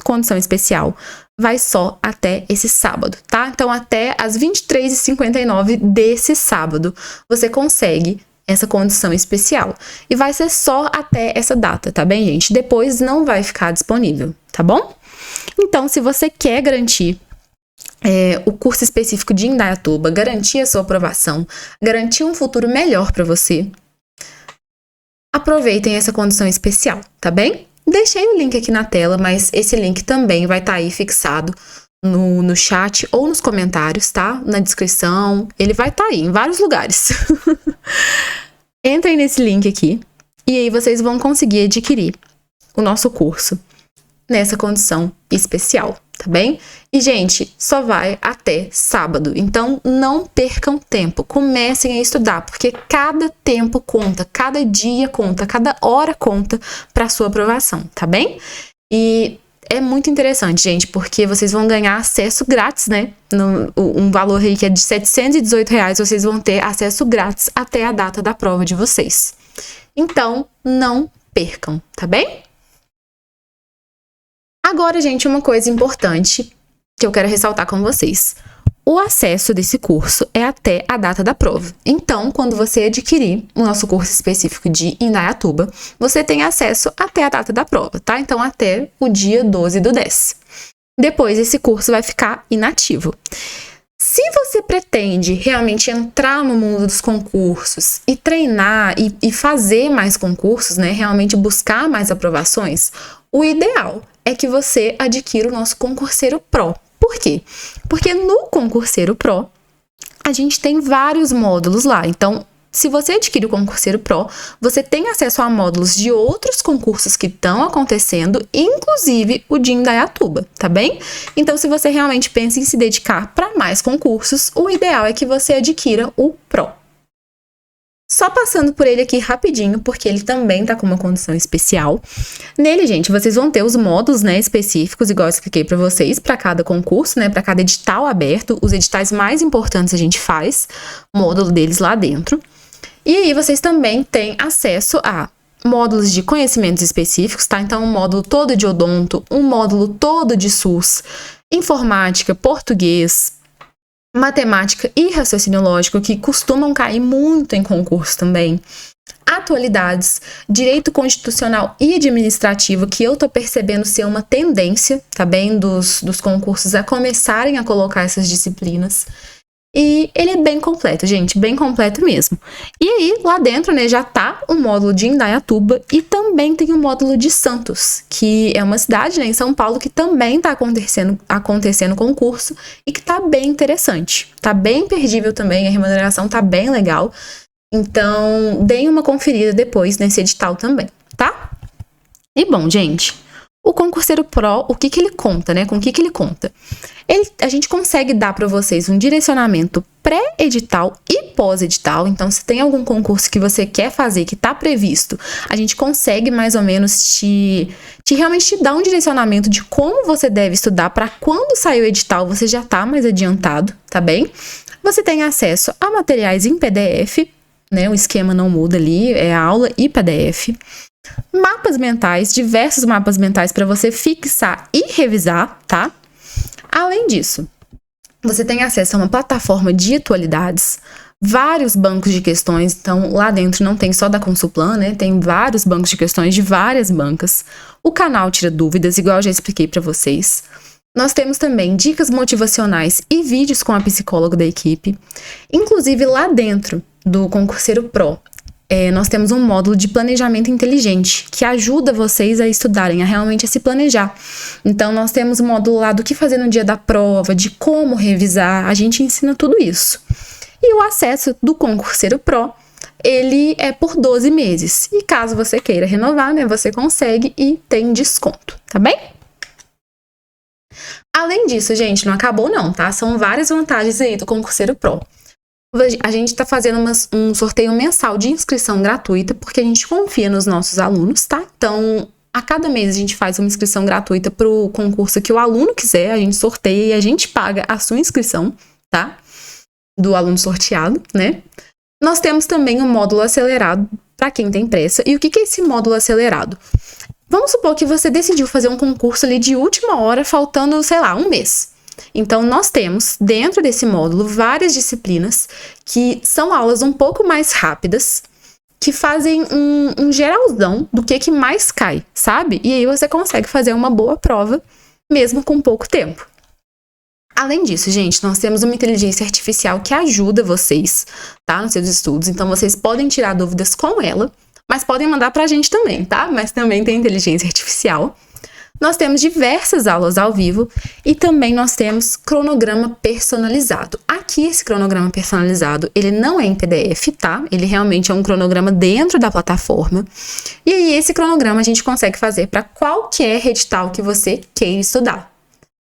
condição especial vai só até esse sábado, tá? Então, até às 23h59 desse sábado, você consegue essa condição especial. E vai ser só até essa data, tá bem, gente? Depois não vai ficar disponível, tá bom? Então, se você quer garantir o curso específico de Indaiatuba, garantir a sua aprovação, garantir um futuro melhor para você, aproveitem essa condição especial, tá bem? Deixei o link aqui na tela, mas esse link também vai estar aí fixado no chat ou nos comentários, tá? Na descrição, ele vai estar aí em vários lugares. Entrem nesse link aqui e aí vocês vão conseguir adquirir o nosso curso nessa condição especial, tá bem? E, gente, só vai até sábado, então não percam tempo, comecem a estudar, porque cada tempo conta, cada dia conta, cada hora conta para sua aprovação, tá bem? E é muito interessante, gente, porque vocês vão ganhar acesso grátis, né? Um valor aí que é de R$ 718, vocês vão ter acesso grátis até a data da prova de vocês. Então, não percam, tá bem? Agora, gente, uma coisa importante que eu quero ressaltar com vocês. o acesso desse curso é até a data da prova. Então, quando você adquirir o nosso curso específico de Indaiatuba, você tem acesso até a data da prova, tá? Então, até o dia 12/10. Depois, esse curso vai ficar inativo. Se você pretende realmente entrar no mundo dos concursos e treinar e fazer mais concursos, né, realmente buscar mais aprovações, o ideal é que você adquira o nosso Concurseiro Pro. Por quê? Porque no Concurseiro Pro, a gente tem vários módulos lá. Então, se você adquire o Concurseiro Pro, você tem acesso a módulos de outros concursos que estão acontecendo, inclusive o de Indaiatuba, tá bem? Então, se você realmente pensa em se dedicar para mais concursos, o ideal é que você adquira o Pro. Só passando por ele aqui rapidinho, porque ele também tá com uma condição especial. Nele, gente, vocês vão ter os módulos, né, específicos, igual eu expliquei para vocês, para cada concurso, né, para cada edital aberto. Os editais mais importantes a gente faz módulo deles lá dentro. E aí vocês também têm acesso a módulos de conhecimentos específicos, tá? Então, um módulo todo de odonto, um módulo todo de SUS, informática, português, matemática e raciocínio lógico, que costumam cair muito em concurso também. Atualidades, direito constitucional e administrativo, que eu tô percebendo ser uma tendência, tá bem, dos concursos a começarem a colocar essas disciplinas. E ele é bem completo, gente, bem completo mesmo. E aí, lá dentro, né, já tá o módulo de Indaiatuba e também tem o módulo de Santos, que é uma cidade, né, em São Paulo, que também tá acontecendo concurso e que tá bem interessante. Tá bem imperdível também, a remuneração tá bem legal. Então, deem uma conferida depois nesse edital também, tá? E bom, gente, o Concurseiro Pro, o que ele conta, né? Com o que ele conta? A gente consegue dar para vocês um direcionamento pré-edital e pós-edital. Então, se tem algum concurso que você quer fazer, que está previsto, a gente consegue mais ou menos realmente te dar um direcionamento de como você deve estudar para quando sair o edital, você já tá mais adiantado, tá bem? Você tem acesso a materiais em PDF, né? O esquema não muda ali, é aula e PDF. Mapas mentais, diversos mapas mentais para você fixar e revisar, tá? Além disso, você tem acesso a uma plataforma de atualidades, vários bancos de questões. Então, lá dentro não tem só da Consulplan, né? Tem vários bancos de questões de várias bancas. O canal Tira Dúvidas, igual eu já expliquei para vocês. Nós temos também dicas motivacionais e vídeos com a psicóloga da equipe. Inclusive, lá dentro do Concurseiro Pro, nós temos um módulo de planejamento inteligente, que ajuda vocês a estudarem, a realmente se planejar. Então, nós temos um módulo lá do que fazer no dia da prova, de como revisar, a gente ensina tudo isso. E o acesso do Concurseiro Pro, ele é por 12 meses. E caso você queira renovar, né, você consegue e tem desconto, tá bem? Além disso, gente, não acabou não, tá? São várias vantagens aí do Concurseiro Pro. A gente está fazendo um sorteio mensal de inscrição gratuita, porque a gente confia nos nossos alunos, tá? Então, a cada mês a gente faz uma inscrição gratuita para o concurso que o aluno quiser, a gente sorteia e a gente paga a sua inscrição, tá? Do aluno sorteado, né? Nós temos também um módulo acelerado para quem tem pressa. E o que é esse módulo acelerado? Vamos supor que você decidiu fazer um concurso ali de última hora, faltando, sei lá, um mês. Então, nós temos, dentro desse módulo, várias disciplinas que são aulas um pouco mais rápidas, que fazem um geralzão do que mais cai, sabe? E aí você consegue fazer uma boa prova, mesmo com pouco tempo. Além disso, gente, nós temos uma inteligência artificial que ajuda vocês, tá? Nos seus estudos. Então, vocês podem tirar dúvidas com ela, mas podem mandar pra gente também, tá? Mas também tem inteligência artificial. Nós temos diversas aulas ao vivo e também nós temos cronograma personalizado. Aqui, esse cronograma personalizado, ele não é em PDF, tá? Ele realmente é um cronograma dentro da plataforma. E aí, esse cronograma a gente consegue fazer para qualquer edital que você queira estudar.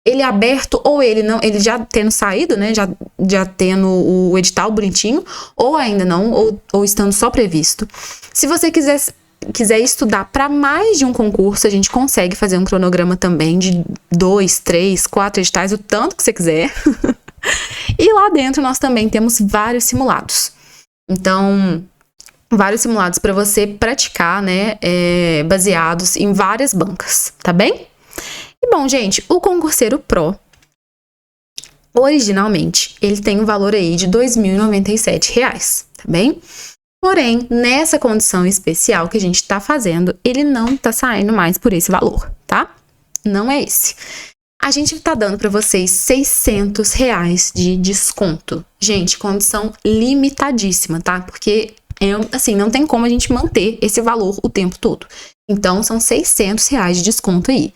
Ele é aberto ou ele não, ele já tendo saído, né? Já tendo o edital bonitinho, ou ainda não, ou estando só previsto. Se você quiser estudar para mais de um concurso, a gente consegue fazer um cronograma também de 2, 3, 4 editais, o tanto que você quiser. E lá dentro nós também temos vários simulados. Então, vários simulados para você praticar, né, baseados em várias bancas, tá bem? E bom, gente, o Concurseiro Pro, Originalmente, ele tem um valor aí de R$ 2.097, tá bem? Porém, nessa condição especial que a gente tá fazendo, ele não tá saindo mais por esse valor, tá? Não é esse. A gente tá dando para vocês R$ 600 de desconto. Gente, condição limitadíssima, tá? Porque, assim, não tem como a gente manter esse valor o tempo todo. Então, são R$ 600 de desconto aí.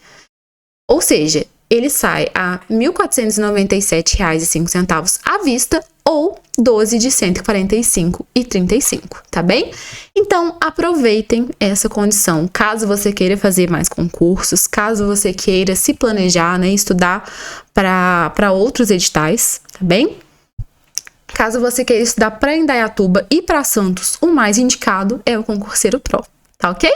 Ou seja, ele sai a R$ 1.497,05 à vista ou 12 de R$ 145,35, tá bem? Então, aproveitem essa condição. Caso você queira fazer mais concursos, caso você queira se planejar, né, estudar para outros editais, tá bem? Caso você queira estudar para Indaiatuba e para Santos, o mais indicado é o Concurseiro Pro, tá ok?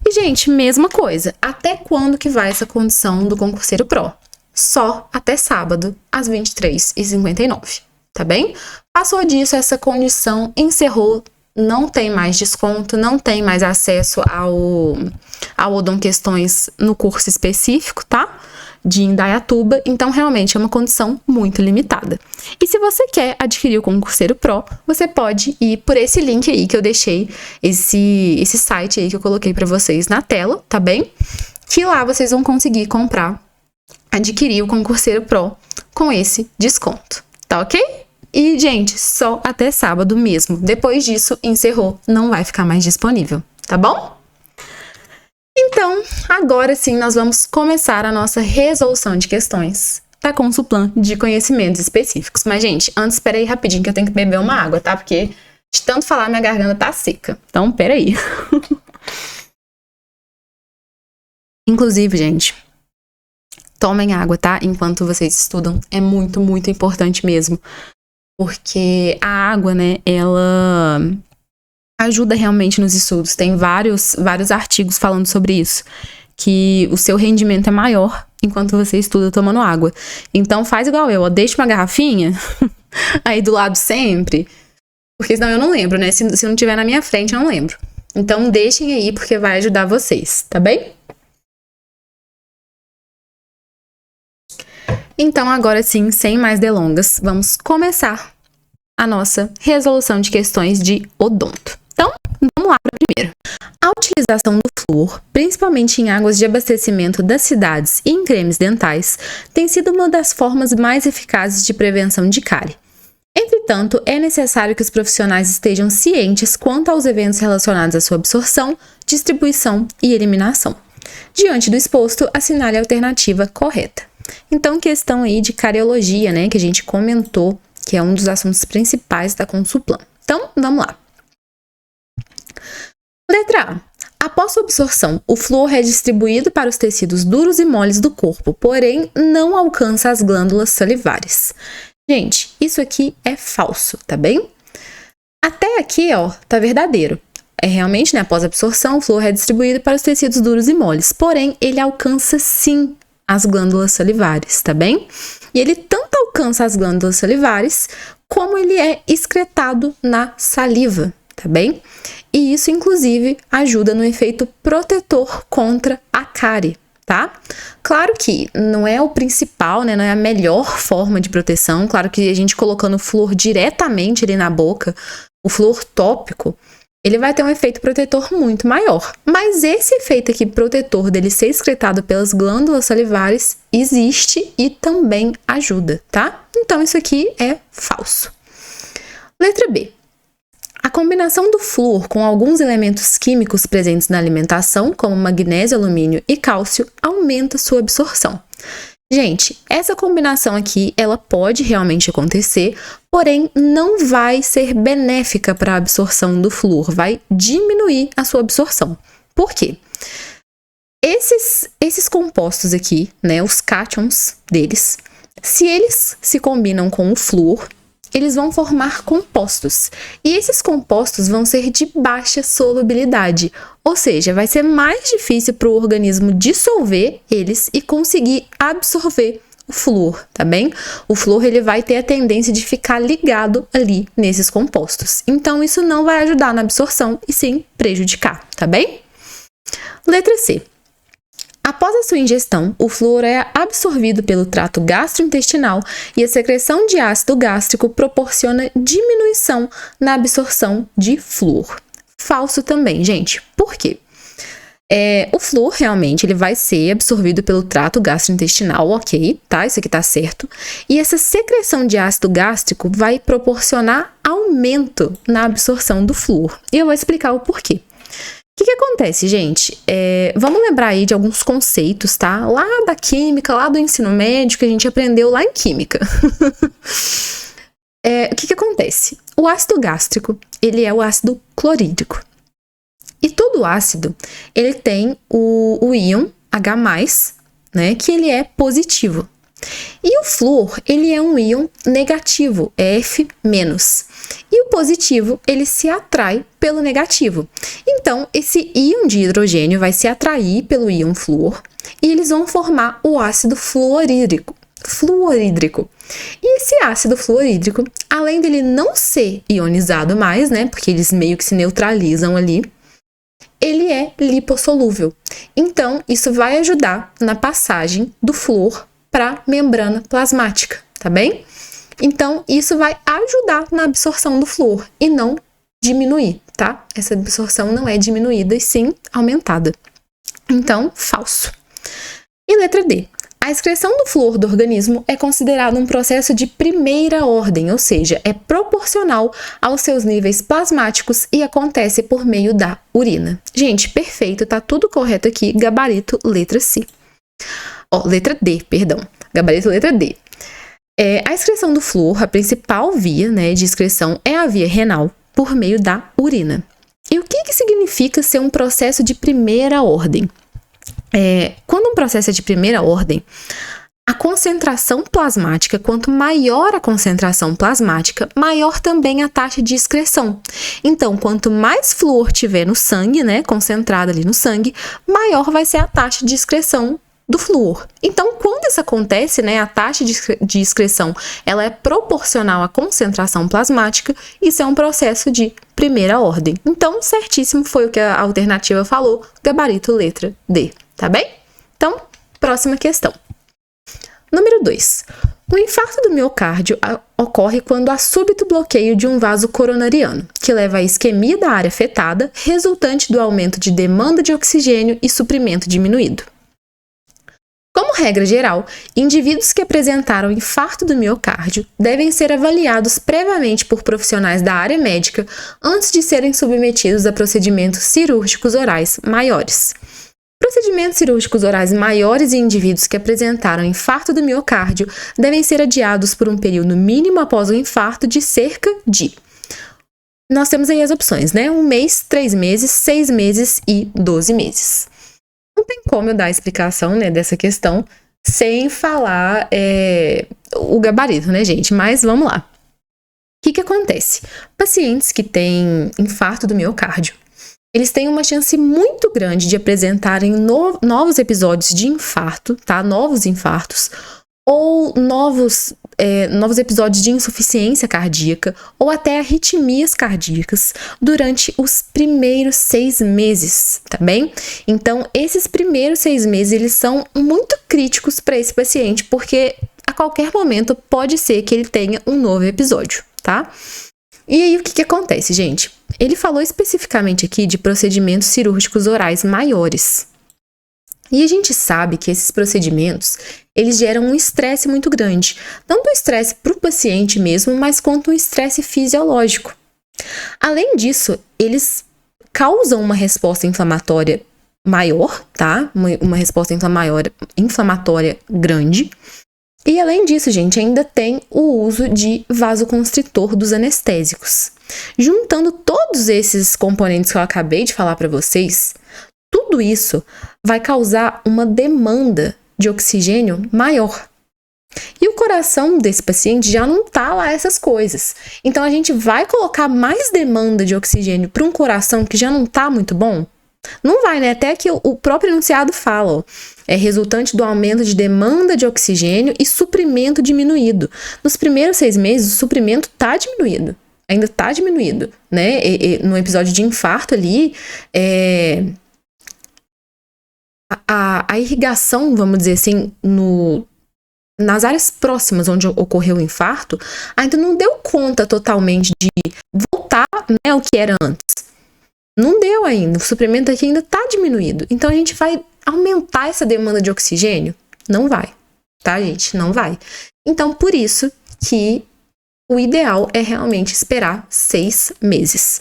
E, gente, mesma coisa. Até quando que vai essa condição do Concurseiro Pro? Só até sábado, às 23h59, tá bem? Passou disso, essa condição encerrou, não tem mais desconto, não tem mais acesso ao Odon Questões no curso específico, tá? De Indaiatuba, então realmente é uma condição muito limitada. E se você quer adquirir o Concurseiro Pro, você pode ir por esse link aí que eu deixei, esse site aí que eu coloquei para vocês na tela, tá bem? Que lá vocês vão conseguir adquirir o Concurseiro Pro com esse desconto, tá ok? E, gente, só até sábado mesmo. Depois disso, encerrou, não vai ficar mais disponível, tá bom? Então, agora sim, nós vamos começar a nossa resolução de questões da Consulplan de conhecimentos específicos. Mas, gente, antes, espera aí rapidinho que eu tenho que beber uma água, tá? Porque de tanto falar, minha garganta tá seca. Então, pera aí. Inclusive, gente, tomem água, tá? Enquanto vocês estudam. É muito, muito importante mesmo. Porque a água, né, ela ajuda realmente nos estudos. Tem vários artigos falando sobre isso. Que o seu rendimento é maior enquanto você estuda tomando água. Então faz igual eu, ó. Deixa uma garrafinha aí do lado sempre. Porque senão eu não lembro, né? Se não tiver na minha frente, eu não lembro. Então deixem aí porque vai ajudar vocês, tá bem? Então agora sim, sem mais delongas, vamos começar a nossa resolução de questões de odonto. Então, vamos lá para a primeira. A utilização do flúor, principalmente em águas de abastecimento das cidades e em cremes dentais, tem sido uma das formas mais eficazes de prevenção de cárie. Entretanto, é necessário que os profissionais estejam cientes quanto aos eventos relacionados à sua absorção, distribuição e eliminação. Diante do exposto, assinale a alternativa correta. Então, questão aí de cariologia, né, que a gente comentou, que é um dos assuntos principais da Consulplan. Então, vamos lá. Letra A. Após sua absorção, o flúor é distribuído para os tecidos duros e moles do corpo, porém não alcança as glândulas salivares. Gente, isso aqui é falso, tá bem? Até aqui, ó, tá verdadeiro. É realmente, né, após a absorção, o flúor é distribuído para os tecidos duros e moles, porém ele alcança sim as glândulas salivares, tá bem? E ele tanto alcança as glândulas salivares, como ele é excretado na saliva, tá bem? E isso, inclusive, ajuda no efeito protetor contra a cárie, tá? Claro que não é o principal, né? Não é a melhor forma de proteção. Claro que a gente colocando o flúor diretamente ali na boca, o flúor tópico, ele vai ter um efeito protetor muito maior. Mas esse efeito aqui protetor dele ser excretado pelas glândulas salivares existe e também ajuda, tá? Então isso aqui é falso. Letra B. A combinação do flúor com alguns elementos químicos presentes na alimentação, como magnésio, alumínio e cálcio, aumenta sua absorção. Gente, essa combinação aqui, ela pode realmente acontecer, porém não vai ser benéfica para a absorção do flúor, vai diminuir a sua absorção. Por quê? Esses compostos aqui, né, os cátions deles, se eles se combinam com o flúor, eles vão formar compostos. E esses compostos vão ser de baixa solubilidade, ou seja, vai ser mais difícil para o organismo dissolver eles e conseguir absorver o flúor, tá bem? O flúor ele vai ter a tendência de ficar ligado ali nesses compostos. Então, isso não vai ajudar na absorção e sim prejudicar, tá bem? Letra C. Após a sua ingestão, o flúor é absorvido pelo trato gastrointestinal e a secreção de ácido gástrico proporciona diminuição na absorção de flúor. Falso também, gente. Por quê? O flúor realmente ele vai ser absorvido pelo trato gastrointestinal, ok, tá? Isso aqui tá certo. E essa secreção de ácido gástrico vai proporcionar aumento na absorção do flúor. E eu vou explicar o porquê. O que acontece, gente? Vamos lembrar aí de alguns conceitos, tá? Lá da química, lá do ensino médio, que a gente aprendeu lá em química. O que acontece? O ácido gástrico, ele é o ácido clorídrico. E todo ácido, ele tem o íon H+, né, que ele é positivo. E o flúor, ele é um íon negativo, é F-. E o positivo, ele se atrai pelo negativo. Então, esse íon de hidrogênio vai se atrair pelo íon flúor e eles vão formar o ácido fluorídrico. E esse ácido fluorídrico, além dele não ser ionizado mais, né, porque eles meio que se neutralizam ali, ele é lipossolúvel. Então, isso vai ajudar na passagem do flúor para a membrana plasmática, tá bem? Então, isso vai ajudar na absorção do flúor e não diminuir, tá? Essa absorção não é diminuída e sim aumentada. Então, falso. E letra D. A excreção do flúor do organismo é considerada um processo de primeira ordem, ou seja, é proporcional aos seus níveis plasmáticos e acontece por meio da urina. Gente, perfeito, tá tudo correto aqui, gabarito letra C. Letra D, perdão, gabarito letra D. A excreção do flúor, a principal via, né, de excreção é a via renal, por meio da urina. E o que significa ser um processo de primeira ordem? Quando um processo é de primeira ordem, a concentração plasmática, quanto maior a concentração plasmática, maior também a taxa de excreção. Então, quanto mais flúor tiver no sangue, né, concentrado ali no sangue, maior vai ser a taxa de excreção do flúor. Então, quando isso acontece, né, a taxa de excreção ela é proporcional à concentração plasmática, isso é um processo de primeira ordem. Então, certíssimo foi o que a alternativa falou, gabarito letra D, tá bem? Então, próxima questão. Número 2. O infarto do miocárdio ocorre quando há súbito bloqueio de um vaso coronariano, que leva à isquemia da área afetada, resultante do aumento de demanda de oxigênio e suprimento diminuído. Como regra geral, indivíduos que apresentaram infarto do miocárdio devem ser avaliados previamente por profissionais da área médica antes de serem submetidos a procedimentos cirúrgicos orais maiores. Procedimentos cirúrgicos orais maiores em indivíduos que apresentaram infarto do miocárdio devem ser adiados por um período mínimo após o infarto de cerca de... Nós temos aí as opções, né? 1 mês, 3 meses, 6 meses e 12 meses. Não tem como eu dar a explicação, né, dessa questão sem falar o gabarito, né, gente? Mas vamos lá. O que acontece? Pacientes que têm infarto do miocárdio, eles têm uma chance muito grande de apresentarem novos episódios de infarto, tá? Novos infartos, ou novos episódios de insuficiência cardíaca, ou até arritmias cardíacas durante os primeiros 6 meses, tá bem? Então, esses primeiros 6 meses, eles são muito críticos para esse paciente, porque a qualquer momento pode ser que ele tenha um novo episódio, tá? E aí, o que acontece, gente? Ele falou especificamente aqui de procedimentos cirúrgicos orais maiores. E a gente sabe que esses procedimentos, eles geram um estresse muito grande. Tanto o estresse para o paciente mesmo, mas quanto um estresse fisiológico. Além disso, eles causam uma resposta inflamatória maior, tá? Uma resposta inflamatória grande. E além disso, gente, ainda tem o uso de vasoconstritor dos anestésicos. Juntando todos esses componentes que eu acabei de falar para vocês, tudo isso vai causar uma demanda de oxigênio maior. E o coração desse paciente já não tá lá essas coisas. Então, a gente vai colocar mais demanda de oxigênio para um coração que já não tá muito bom? Não vai, né? Até que o próprio enunciado fala, ó, é resultante do aumento de demanda de oxigênio e suprimento diminuído. Nos primeiros 6 meses, o suprimento tá diminuído. Ainda tá diminuído, né? No episódio de infarto ali, a irrigação, vamos dizer assim, nas áreas próximas onde ocorreu o infarto, ainda não deu conta totalmente de voltar, né, ao que era antes. Não deu ainda, o suprimento aqui ainda está diminuído. Então a gente vai aumentar essa demanda de oxigênio? Não vai, tá, gente? Não vai. Então, por isso que o ideal é realmente esperar 6 meses.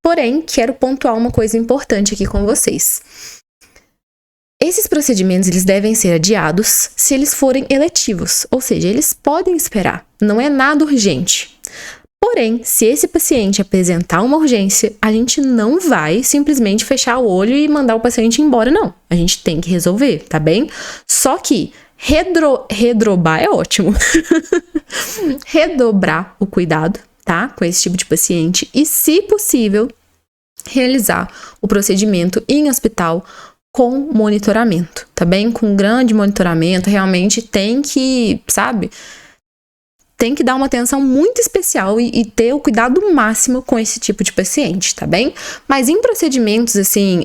Porém, quero pontuar uma coisa importante aqui com vocês. Esses procedimentos, eles devem ser adiados se eles forem eletivos, ou seja, eles podem esperar, não é nada urgente. Porém, se esse paciente apresentar uma urgência, a gente não vai simplesmente fechar o olho e mandar o paciente embora, não. A gente tem que resolver, tá bem? Só que redobrar é ótimo. Redobrar o cuidado, tá? Com esse tipo de paciente e, se possível, realizar o procedimento em hospital com monitoramento, tá bem? Com grande monitoramento, realmente tem que, sabe? Tem que dar uma atenção muito especial e ter o cuidado máximo com esse tipo de paciente, tá bem? Mas em procedimentos, assim,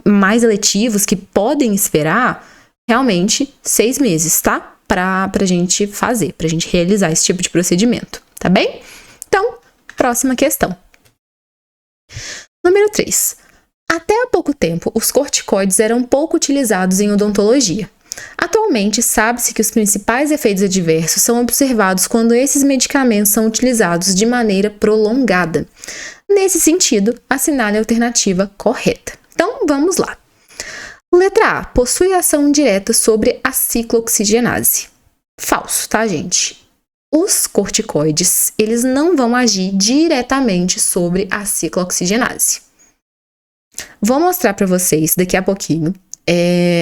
mais eletivos, que podem esperar, realmente, 6 meses, tá? Pra gente fazer, pra gente realizar esse tipo de procedimento, tá bem? Então, próxima questão. Número 3. Até há pouco tempo, os corticoides eram pouco utilizados em odontologia. Atualmente, sabe-se que os principais efeitos adversos são observados quando esses medicamentos são utilizados de maneira prolongada. Nesse sentido, assinale a alternativa correta. Então, vamos lá. Letra A. Possui ação direta sobre a ciclooxigenase. Falso, tá, gente? Os corticoides, eles não vão agir diretamente sobre a ciclooxigenase. Vou mostrar para vocês daqui a pouquinho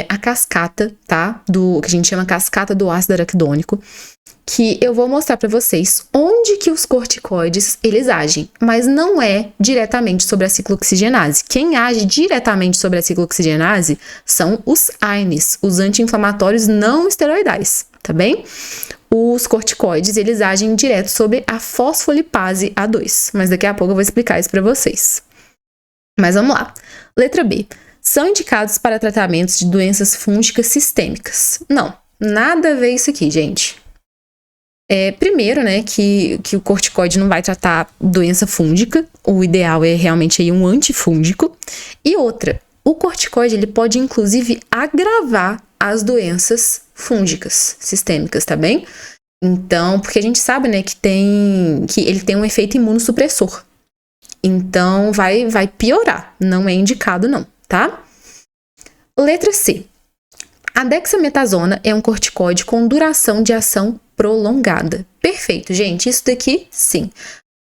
a cascata, tá? Que a gente chama cascata do ácido araquidônico, que eu vou mostrar para vocês onde que os corticoides, eles agem, mas não é diretamente sobre a ciclooxigenase. Quem age diretamente sobre a ciclooxigenase são os AINES, os anti-inflamatórios não esteroidais, tá bem? Os corticoides, eles agem direto sobre a fosfolipase A2, mas daqui a pouco eu vou explicar isso para vocês. Mas vamos lá. Letra B. São indicados para tratamentos de doenças fúngicas sistêmicas. Não, nada a ver isso aqui, gente. Primeiro, né, que o corticoide não vai tratar doença fúngica. O ideal é realmente aí um antifúngico. E outra, o corticoide, ele pode inclusive agravar as doenças fúngicas sistêmicas, tá bem? Então, porque a gente sabe, né, que ele tem um efeito imunossupressor. Então, vai piorar. Não é indicado, não, tá? Letra C. A dexametasona é um corticoide com duração de ação prolongada. Perfeito, gente. Isso daqui, sim.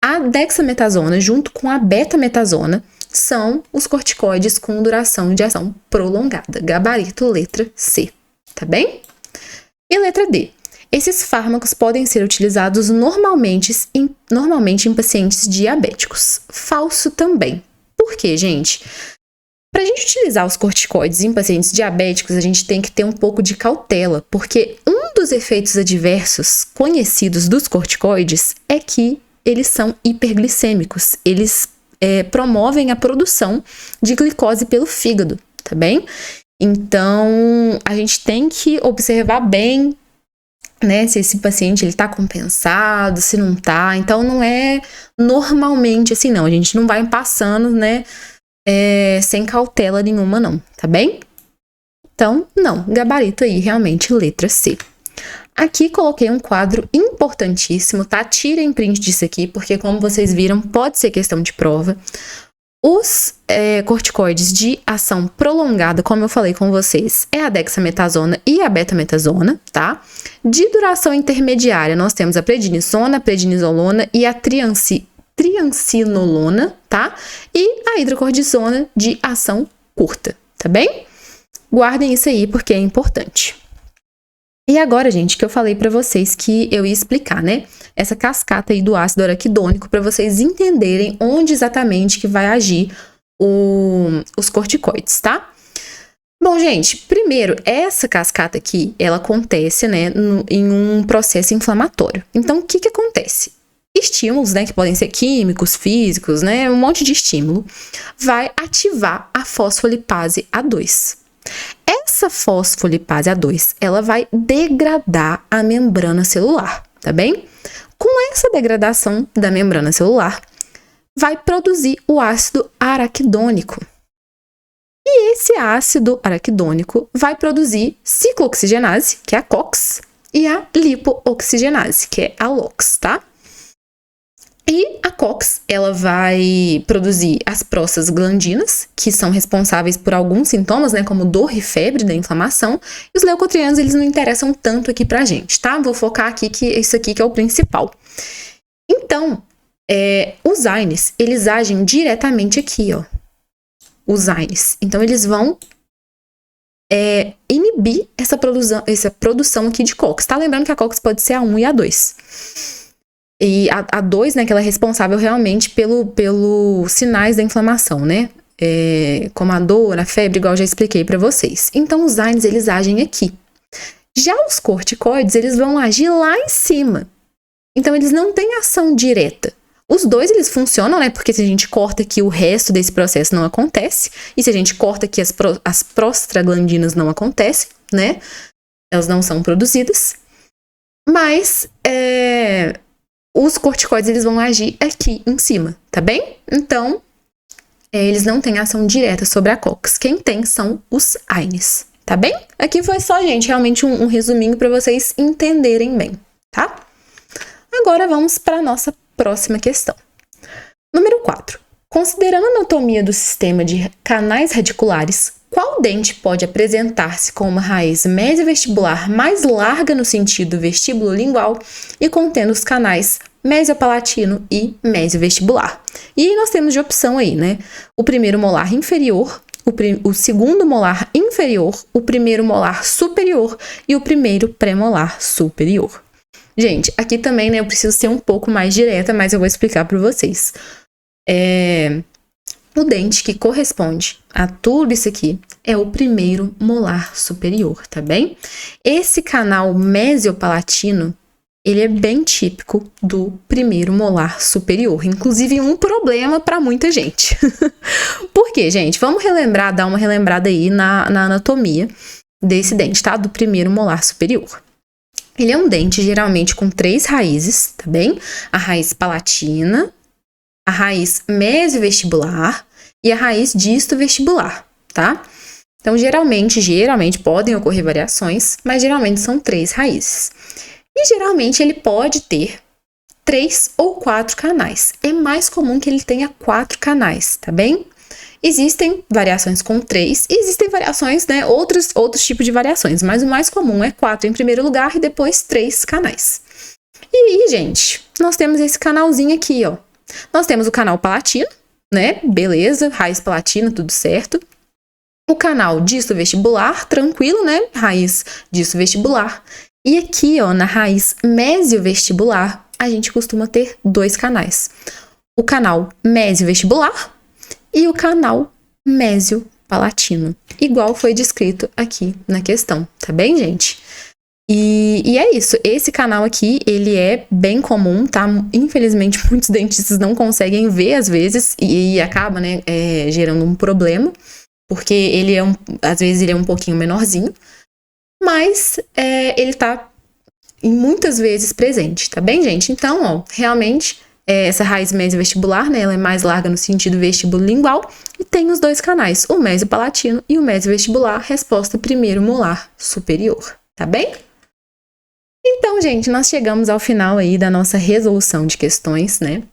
A dexametasona, junto com a betametasona, são os corticoides com duração de ação prolongada. Gabarito, letra C. Tá bem? E letra D. Esses fármacos podem ser utilizados normalmente em pacientes diabéticos. Falso também. Por quê, gente? Para a gente utilizar os corticoides em pacientes diabéticos, a gente tem que ter um pouco de cautela, porque um dos efeitos adversos conhecidos dos corticoides é que eles são hiperglicêmicos. Eles promovem a produção de glicose pelo fígado, tá bem? Então, a gente tem que observar bem, né, se esse paciente ele tá compensado, se não tá. Então, não é normalmente assim, não. A gente não vai passando, né, sem cautela nenhuma, não, tá bem? Então, não. Gabarito aí, realmente, letra C. Aqui coloquei um quadro importantíssimo, tá? Tirem print disso aqui, porque como vocês viram, pode ser questão de prova. Os corticoides de ação prolongada, como eu falei com vocês, é a dexametasona e a betametasona, tá? De duração intermediária, nós temos a prednisona, a prednisolona e a triancinolona, tá? E a hidrocortisona de ação curta, tá bem? Guardem isso aí porque é importante. E agora, gente, que eu falei pra vocês que eu ia explicar, né? Essa cascata aí do ácido araquidônico para vocês entenderem onde exatamente que vai agir os corticoides, tá? Bom, gente, primeiro, essa cascata aqui, ela acontece, né, em um processo inflamatório. Então, o que que acontece? Estímulos, né, que podem ser químicos, físicos, né, um monte de estímulo, vai ativar a fosfolipase A2. Essa fosfolipase A2, ela vai degradar a membrana celular, tá bem? Com essa degradação da membrana celular, vai produzir o ácido araquidônico. E esse ácido araquidônico vai produzir ciclooxigenase, que é a COX, e a lipooxigenase, que é a LOX, tá? E a COX, ela vai produzir as prostaglandinas, que são responsáveis por alguns sintomas, né, como dor e febre da inflamação. E os leucotrienos, eles não interessam tanto aqui pra gente, tá? Vou focar aqui que isso aqui que é o principal. Então, os AINES, eles agem diretamente aqui, ó. Os AINES. Então, eles vão inibir essa produção aqui de COX. Tá lembrando que a COX pode ser a 1 e a 2. E a 2, né, que ela é responsável realmente pelo sinais da inflamação, né? Como a dor, a febre, igual eu já expliquei pra vocês. Então, os AINES, eles agem aqui. Já os corticoides, eles vão agir lá em cima. Então, eles não têm ação direta. Os dois, eles funcionam, né? Porque se a gente corta aqui, o resto desse processo não acontece. E se a gente corta aqui, as prostaglandinas não acontecem, né? Elas não são produzidas. Mas, os corticoides, eles vão agir aqui em cima, tá bem? Então, eles não têm ação direta sobre a COX. Quem tem são os AINES, tá bem? Aqui foi só, gente, realmente um resuminho para vocês entenderem bem, tá? Agora vamos para a nossa próxima questão. Número 4. Considerando a anatomia do sistema de canais radiculares, qual dente pode apresentar-se com uma raiz mesiovestibular mais larga no sentido vestíbulo-lingual e contendo os canais mesiopalatino e mesiovestibular? E nós temos de opção aí, né? O primeiro molar inferior, o segundo molar inferior, o primeiro molar superior e o primeiro premolar superior. Gente, aqui também, né, eu preciso ser um pouco mais direta, mas eu vou explicar para vocês. O dente que corresponde a tudo isso aqui é o primeiro molar superior, tá bem? Esse canal mesiopalatino, ele é bem típico do primeiro molar superior. Inclusive, um problema para muita gente. Por quê, gente? Vamos relembrar, dar uma relembrada aí na anatomia desse dente, tá? Do primeiro molar superior. Ele é um dente geralmente com 3 raízes, tá bem? A raiz palatina, a raiz mesiovestibular e a raiz distovestibular, tá? Então, geralmente podem ocorrer variações, mas geralmente são 3 raízes. E geralmente ele pode ter 3 ou 4 canais. É mais comum que ele tenha 4 canais, tá bem? Existem variações com 3 e existem variações, né, outros tipos de variações, mas o mais comum é 4 em primeiro lugar e depois 3 canais. E aí, gente, nós temos esse canalzinho aqui, ó. Nós temos o canal palatino, né, beleza, raiz palatina, tudo certo. O canal distovestibular, tranquilo, né, raiz distovestibular. E aqui, ó, na raiz mesiovestibular, a gente costuma ter 2 canais. O canal mesiovestibular e o canal mesiopalatino, igual foi descrito aqui na questão, tá bem, gente? E é isso, esse canal aqui, ele é bem comum, tá? Infelizmente, muitos dentistas não conseguem ver, às vezes, e acaba, né, gerando um problema, porque ele às vezes ele é um pouquinho menorzinho, mas ele tá muitas vezes presente, tá bem, gente? Então, ó, realmente, essa raiz mesiovestibular, né, ela é mais larga no sentido vestíbulo-lingual e tem os 2 canais, o mesiopalatino e o mesiovestibular, resposta primeiro molar superior, tá bem? Então, gente, nós chegamos ao final aí da nossa resolução de questões, né,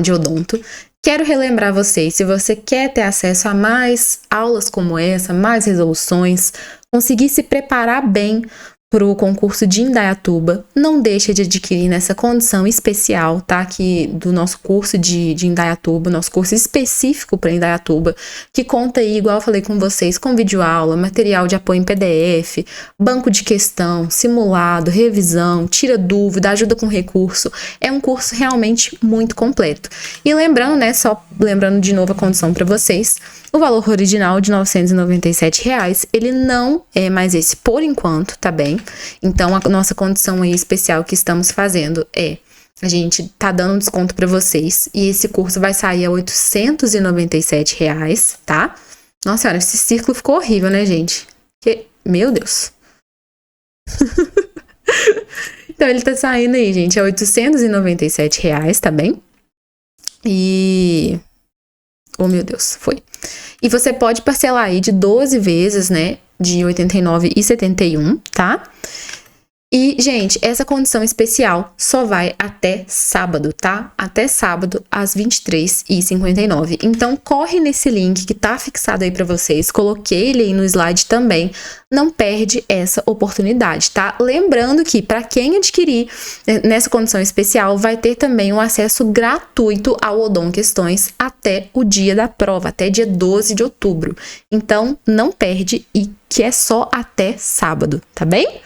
de odonto. Quero relembrar vocês, se você quer ter acesso a mais aulas como essa, mais resoluções, conseguir se preparar bem para o concurso de Indaiatuba, não deixa de adquirir nessa condição especial, tá? Aqui do nosso curso de Indaiatuba, nosso curso específico para Indaiatuba, que conta aí, igual eu falei com vocês, com videoaula, material de apoio em PDF, banco de questão, simulado, revisão, tira dúvida, ajuda com recurso. É um curso realmente muito completo. E lembrando, né, só lembrando de novo a condição para vocês, o valor original de R$ 997, ele não é mais esse por enquanto, tá bem? Então, a nossa condição aí especial que estamos fazendo a gente tá dando um desconto para vocês e esse curso vai sair a R$ 897, tá? Nossa senhora, esse círculo ficou horrível, né, gente? Meu Deus. Então, ele tá saindo aí, gente, é R$897, tá bem? E... Oh, meu Deus, foi. E você pode parcelar aí de 12 vezes, né, de R$ 89,71, tá? E, gente, essa condição especial só vai até sábado, tá? Até sábado, às 23h59. Então, corre nesse link que tá fixado aí pra vocês. Coloquei ele aí no slide também. Não perde essa oportunidade, tá? Lembrando que, para quem adquirir nessa condição especial, vai ter também um acesso gratuito ao Odon Questões até o dia da prova, até dia 12 de outubro. Então, não perde e que é só até sábado, tá bem?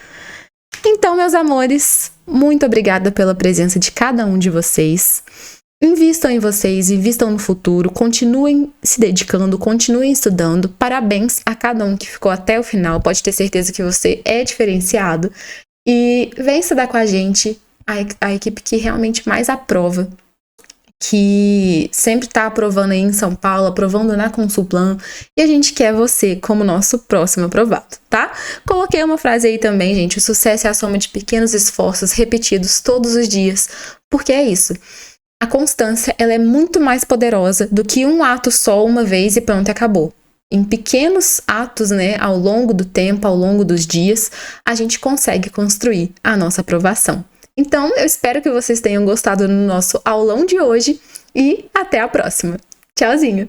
Então, meus amores, muito obrigada pela presença de cada um de vocês. Invistam em vocês, invistam no futuro, continuem se dedicando, continuem estudando. Parabéns a cada um que ficou até o final, pode ter certeza que você é diferenciado. E vem estudar com a gente, a equipe que realmente mais aprova, que sempre tá aprovando aí em São Paulo, aprovando na Consulplan, e a gente quer você como nosso próximo aprovado, tá? Coloquei uma frase aí também, gente, o sucesso é a soma de pequenos esforços repetidos todos os dias, porque é isso. A constância, ela é muito mais poderosa do que um ato só uma vez e pronto, acabou. Em pequenos atos, né, ao longo do tempo, ao longo dos dias, a gente consegue construir a nossa aprovação. Então, eu espero que vocês tenham gostado do nosso aulão de hoje e até a próxima. Tchauzinho!